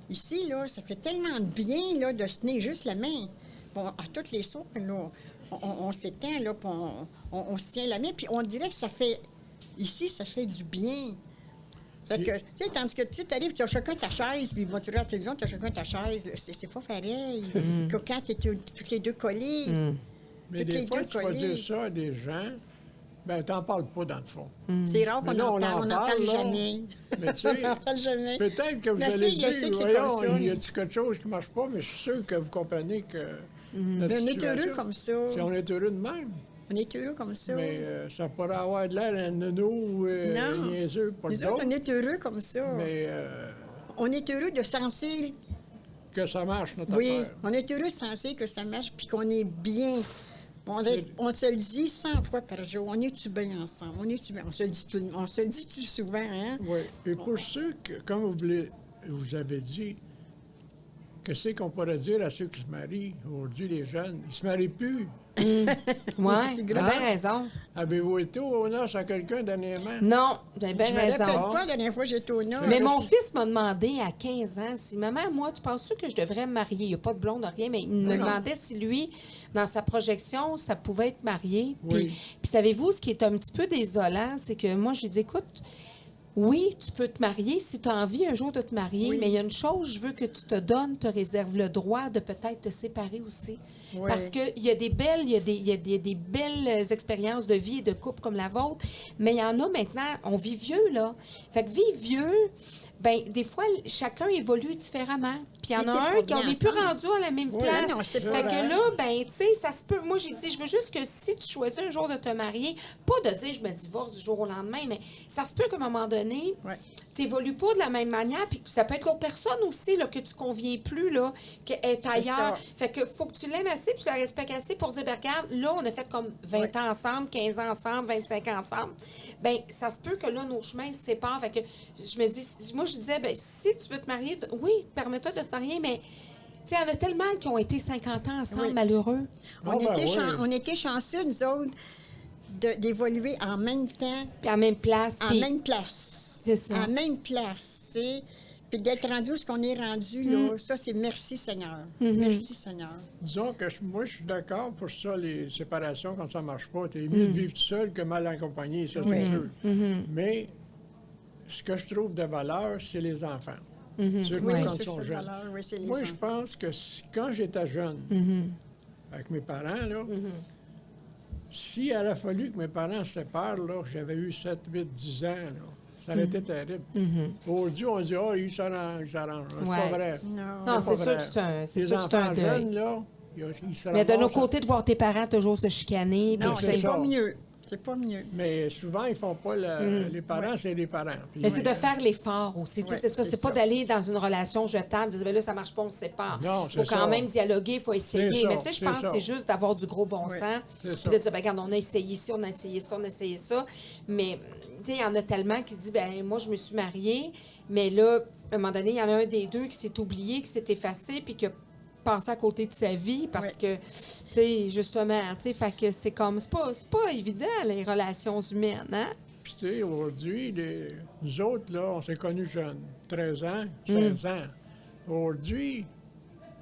Ici, là, ça fait tellement de bien, là, de se tenir juste la main. Bon, à toutes les soirs, là, on s'étend, là, puis on se tient la main, puis on dirait que ça fait... Ici, ça fait du bien. Fait que, tu sais, tandis que tu arrives, tu as chacun ta chaise, puis bon, tu regardes la télévision, tu as chacun ta chaise. C'est pas pareil que quand tu es toutes les deux collés. Mais toutes des les fois, deux tu vas collées. dire ça à des gens, ben t'en parles pas, dans le fond. C'est rare Mais qu'on là, en on parle. en On n'en parle, parle là. jamais. Mais tu sais, on n'en parle jamais. peut-être que vous Ma allez fille, dire, elle sait que c'est comme ça. voyons, y a-t-il quelque chose qui marche pas? Mais je suis sûr que vous comprenez que notre Mais on est situation, heureux comme ça. si on est heureux de même. On est heureux comme ça. Mais ça pourrait avoir de l'air un nono ou Non. niaiseux pour Nous d'autres. autres, on est heureux comme ça. Mais On est heureux de sentir... que ça marche, notre Oui, affaire. on est heureux de sentir que ça marche puis qu'on est bien. On se le dit 100 fois par jour. On est-tu bien ensemble? On est-tu bien? On se le dit souvent, hein? Oui. Et pour ceux que, comme vous avez dit, qu'est-ce qu'on pourrait dire à ceux qui se marient aujourd'hui, les jeunes? Ils se marient plus. Oui, vous avez bien raison. Avez-vous été aux noces à quelqu'un dernièrement? Non, vous avez bien Je me raison. rappelle pas la dernière fois que j'étais au Nord. Mais mon fils m'a demandé à 15 ans si, maman, moi, tu penses-tu que je devrais me marier? Il n'y a pas de blonde, rien, mais il me Non. demandait si lui, dans sa projection, ça pouvait être marié. Oui. Puis savez-vous, ce qui est un petit peu désolant, c'est que moi, je lui dis, écoute, oui, tu peux te marier si tu as envie un jour de te marier, Oui. mais il y a une chose, je veux que tu te donnes, te réserves le droit de peut-être te séparer aussi. Oui. Parce qu'il y a des belles, il y a des belles expériences de vie et de couple comme la vôtre, mais il y en a maintenant, on vit vieux, là. Fait que vivre vieux, ben des fois, chacun évolue différemment. Puis il y en C'était a pas un qui on bien n'est plus ensemble. rendu à la même Oui, place. non, c'est fait pas que vrai. là, ben, tu sais, ça se peut. Moi, j'ai dit, je veux juste que si tu choisis un jour de te marier, pas de dire je me divorce du jour au lendemain, mais ça se peut qu'à un moment donné, Ouais. tu n'évolues pas de la même manière, puis ça peut être l'autre personne aussi, là, que tu conviens plus, là, qu'elle est ailleurs. ça. Fait que faut que tu l'aimes assez, puis tu la respectes assez pour dire, ben, regarde, là, on a fait comme 20 ans ensemble, 15 ans ensemble, 25 ans ensemble. Ben ça se peut que là, nos chemins se séparent. Fait que je me dis, moi, je disais, ben si tu veux te marier, oui, permets-toi de te marier, mais tu sais, il y en a tellement qui ont été 50 ans ensemble, Oui. malheureux. Ah, ben oui. On était chanceux, nous autres, d'évoluer en même temps, Puis à la même place. en puis- même place. C'est ça. En même place, tu sais. Puis d'être rendu où ce qu'on est rendu, là, ça, c'est merci Seigneur. Merci Seigneur. Disons que moi, je suis d'accord pour ça, les séparations, quand ça ne marche pas. T'es mieux de vivre tout seul que mal accompagné, ça, c'est sûr. Mais ce que je trouve de valeur, c'est les enfants. Surtout Oui, quand c'est ils sont ça, jeunes. valeur, oui, c'est les Moi, je enfants. pense que quand j'étais jeune, avec mes parents, là, s'il aurait fallu que mes parents se séparent, là, j'avais eu 7, 8, 10 ans, là, ça aurait été terrible. Aujourd'hui, on dit, ils s'arrangent. C'est Ouais. pas vrai. Non. Non, c'est pas sûr vrai. que c'est un, c'est Les sûr que c'est un enfants deuil. jeunes, là, ils se Mais de nos ramassent à- côtés, de voir tes parents toujours se chicaner. Non, puis c'est tu sais, c'est pas ça. mieux. C'est pas mieux. Mais souvent, ils font pas les parents, c'est les parents. Puis, Mais c'est de faire l'effort aussi. Tu sais, Ouais, c'est ça. c'est C'est pas ça. d'aller dans une relation jetable, de dire, ben là, ça marche pas, on se sépare. Non, Il faut c'est quand ça. même dialoguer, il faut essayer. C'est ça, Mais tu sais, je c'est pense que ça. c'est juste d'avoir du gros bon Ouais, sens. c'est Puis ça. de dire, ben, regarde, on a essayé ici, on a essayé ça, on a essayé ça. Mais, tu sais, il y en a tellement qui se disent, ben moi, je me suis mariée, mais là, à un moment donné, il y en a un des deux qui s'est oublié, qui s'est effacé, puis qui a passé à côté de sa vie parce Ouais. que, tu sais, justement, tu sais, fait que c'est comme, c'est pas évident, les relations humaines, hein? Puis, tu sais, aujourd'hui, nous autres, là, on s'est connus jeunes, 13 ans, 16 ans. Aujourd'hui,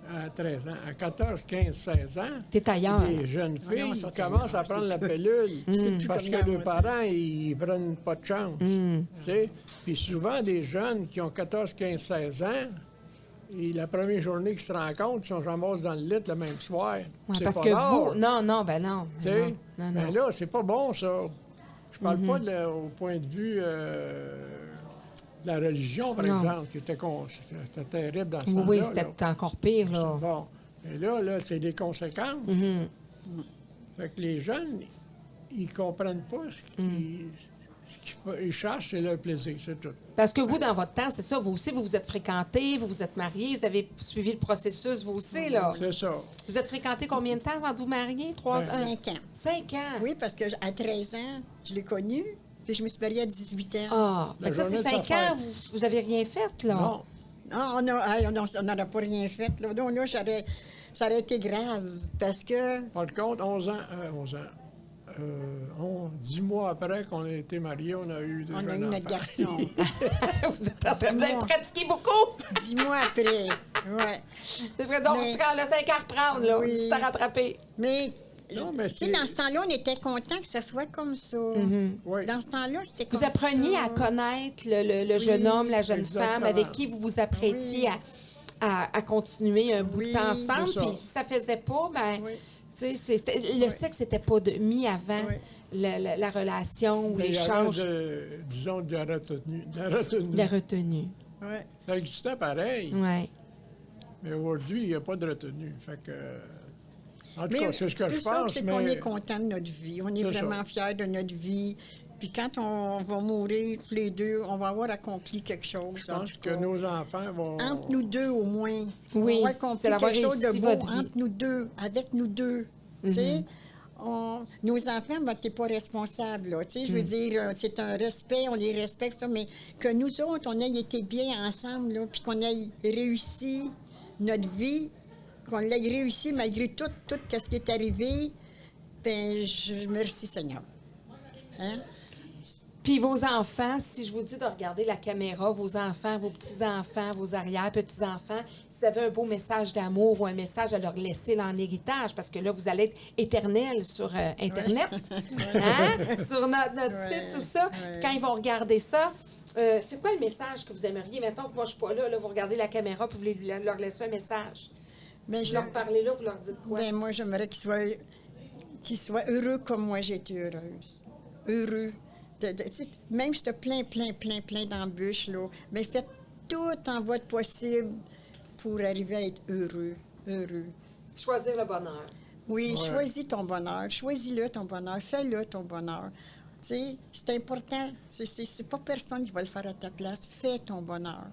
à 13 ans, à 14, 15, 16 ans, T'es ailleurs. les jeunes non, filles ils sont commencent à ailleurs, prendre c'est la plus- pilule C'est plus parce comme que dans les mon parents, ils prennent pas de chance. Mm. Tu sais? Puis souvent, des jeunes qui ont 14, 15, 16 ans, et la première journée qu'ils se rencontrent, ils sont ramassés dans le lit le même soir. Ouais, C'est parce pas que rare, vous. Non, ben non. tu sais? Non, Ben non. là, c'est pas bon, ça. Je parle pas au point de vue de la religion, par Non. exemple, qui c'était terrible dans ce Oui, temps-là. oui, là. c'était encore pire, là. Bon. Et là, c'est des conséquences. Mhm. Fait que les jeunes, ils comprennent pas ce qu'ils cherchent, c'est leur plaisir, c'est tout. Parce que vous, dans votre temps, c'est ça, vous aussi, vous vous êtes fréquentés, vous vous êtes mariés, vous avez suivi le processus, vous aussi, là. C'est ça. Vous êtes fréquentés combien de temps avant de vous marier? 5 ans. 5 ans? Oui, parce qu'à 13 ans, je l'ai connu, puis je me suis mariée à 18 ans. Ah, La fait que ça, journée c'est de sa 5 ans, fête. vous avez rien fait, là? Non. Ah, on n'aurait pas rien fait. Là, donc, là ça aurait été grave, parce que... Par contre, 11 ans, 10 mois après qu'on a été mariés, on a eu des On a jeunes eu notre enfants. garçon. vous avez mois. pratiqué beaucoup! 10 mois après, ouais. C'est vrai, donc, Mais- prends le 5 ans à reprendre, là. Oui. Tu t'es rattrapé. Mais, Non, mais tu sais, c'est- dans ce temps-là, on était contents que ça soit comme ça. Oui. Dans ce temps-là, c'était Vous comme appreniez ça. à connaître le jeune homme, la jeune exactement. femme avec qui vous vous apprêtiez Oui. à continuer un bout de Oui, temps ensemble. c'est ça. Puis si ça faisait pas, ben, Oui. tu sais, le sexe n'était pas mis avant Oui. la relation ou Mais il y avait l'échange disons, de la retenue. De la retenue. de la retenue. Ouais. Ça existait pareil, Oui. mais aujourd'hui, il n'y a pas de retenue. Fait que, en tout Mais cas, c'est ce que je tout ça, pense, c'est mais qu'on est content de notre vie. On est C'est vraiment ça. fiers de notre vie. Puis quand on va mourir tous les deux, on va avoir accompli quelque chose. je en pense tout que cas. nos enfants vont... Entre nous deux, au moins. Oui, On va accomplir c'est d'avoir quelque chose de réussi beau votre vie. entre nous deux, avec nous deux. Tu sais, nos enfants, ben, t'es pas responsable, là. Tu sais, je veux dire, c'est un respect, on les respecte, ça, mais que nous autres, on ait été bien ensemble, là, puis qu'on ait réussi notre vie, qu'on l'ait réussi malgré tout ce qui est arrivé, ben, je merci Seigneur. Hein? Puis vos enfants, si je vous dis de regarder la caméra, vos enfants, vos petits-enfants, vos arrière-petits-enfants, si vous avez un beau message d'amour ou un message à leur laisser là, en héritage, parce que là, vous allez être éternel sur Internet, hein? Sur notre Ouais, site, tout ça. ouais. Quand ils vont regarder ça, c'est quoi le message que vous aimeriez? Mettons que moi, je suis pas là, vous regardez la caméra puis vous voulez leur laisser un message. Ben, Je leur parlais là, vous leur dites quoi? Ben, moi, j'aimerais qu'ils soient heureux comme moi, j'ai été heureuse. Heureux. Tu sais, même si tu as plein d'embûches, là, mais faites tout en votre possible pour arriver à être heureux. Heureux. Choisir le bonheur. Oui, Ouais. choisis ton bonheur. Choisis-le, ton bonheur. Fais-le, ton bonheur. Tu sais, c'est important. C'est pas personne qui va le faire à ta place. Fais ton bonheur.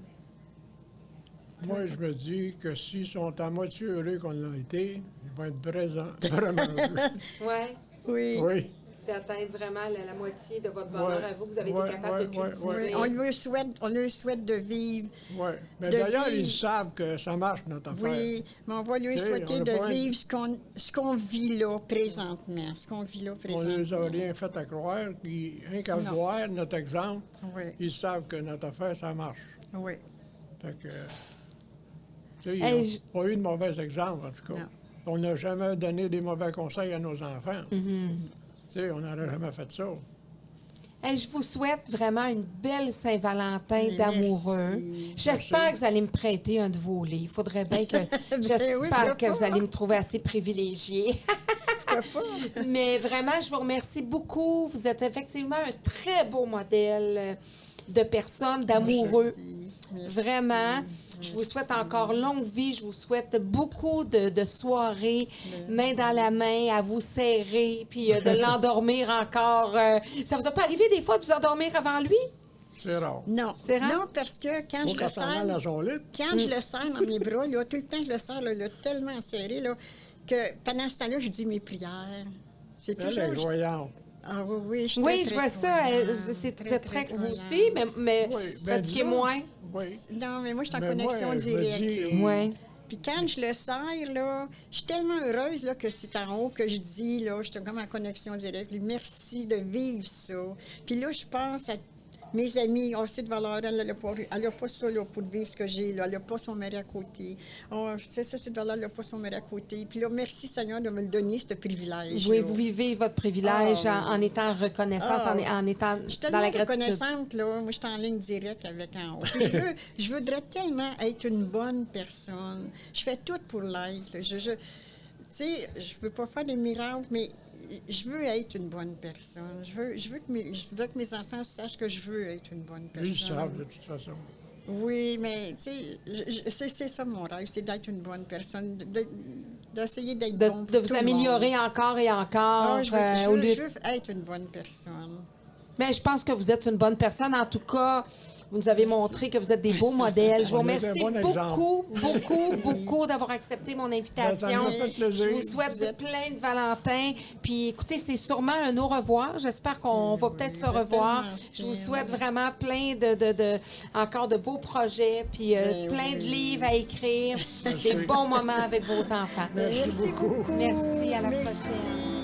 Moi, je me dis que s'ils sont à moitié heureux qu'on l'a été, ils vont être vraiment heureux. Ouais. Oui. Oui. C'est atteindre vraiment la moitié de votre bonheur Ouais. à vous. Vous avez Ouais, été capable de ouais, cultiver. Oui, on leur souhaite de vivre. Oui. Mais De d'ailleurs, vivre. ils savent que ça marche, notre affaire. Oui, mais on va lui Tu sais, souhaiter on a de pas- vivre ce qu'on vit là présentement. Ce qu'on vit là On présentement. ne les a rien fait à croire. Puis, rien qu'à Non. voir notre exemple, Oui, ils savent que notre affaire, ça marche. oui. Fait que, tu sais, ils Hey, n'ont pas eu de mauvais exemples, en tout cas. Non. On n'a jamais donné des mauvais conseils à nos enfants. Mm-hmm. Tu sais, on n'aurait jamais fait ça. Hey, je vous souhaite vraiment une belle Saint-Valentin Mais d'amoureux. merci. J'espère Merci. que vous allez me prêter un de vos livres. Il faudrait bien que... J'espère oui, pourquoi que vous pas? allez me trouver assez privilégiée. Pourquoi pas? Mais vraiment, je vous remercie beaucoup. Vous êtes effectivement un très beau modèle de personne, d'amoureux. Merci, merci. Vraiment. Je vous souhaite encore longue vie. Je vous souhaite beaucoup de soirées, main dans la main, à vous serrer, puis de l'endormir encore. Ça vous a pas arrivé des fois de vous endormir avant lui? C'est rare. Non. C'est rare? Non, parce que quand Moi, je quand le ça va dans serre, son lit, quand je le serre dans mes bras, là, tout le temps, je le serre là, tellement serré là, que pendant ce temps-là, je dis mes prières. C'est elle est toujours... croyante. Ah oui, oui, je suis Oui, très, je vois très ça. croyante, Vous êtes très... Vous croyante. aussi, mais Oui, pratiquez disons, moins. Oui. Non, mais moi, je suis en Mais connexion moi, je me directe. dis, là. Oui. Puis quand je le serre, là, je suis tellement heureuse là, que c'est en haut que je dis, là, je suis comme en connexion directe. Puis merci de vivre ça. Puis là, je pense à mes amis, on sait de valeur, elle n'a pas ça là, pour vivre ce que j'ai, là. Elle n'a pas son mari à côté. Oh, c'est ça, c'est de valeur, elle n'a pas son mari à côté. Puis là, merci Seigneur de me le donner, ce privilège. Oui, là. vous vivez votre privilège Ah, en étant reconnaissance, en étant Je suis dans tellement la gratitude. reconnaissante, là. Moi, je suis en ligne directe avec en haut. Puis je voudrais tellement être une bonne personne. Je fais tout pour l'être. Tu sais, je veux pas faire des miracles, mais je veux être une bonne personne. Je voudrais que mes enfants sachent que je veux être une bonne personne. Ils savent de toute façon. Oui, mais tu sais, c'est ça mon rêve, c'est d'être une bonne personne, d'essayer d'être bon pour De vous tout le améliorer monde. encore et encore. Ah, je au veux lieu... je veux être une bonne personne. Mais je pense que vous êtes une bonne personne. En tout cas, vous nous avez montré que vous êtes des beaux modèles. Je vous On est un remercie bon beaucoup, beaucoup, beaucoup d'avoir accepté mon invitation. Ça m'a fait plaisir. Je vous souhaite plein de Valentin. Puis écoutez, c'est sûrement un au revoir. J'espère qu'on va peut-être se revoir. Je vous souhaite vraiment plein encore de beaux projets, puis plein de livres à écrire, des bons moments avec vos enfants. Merci beaucoup. Merci, à la Merci. prochaine.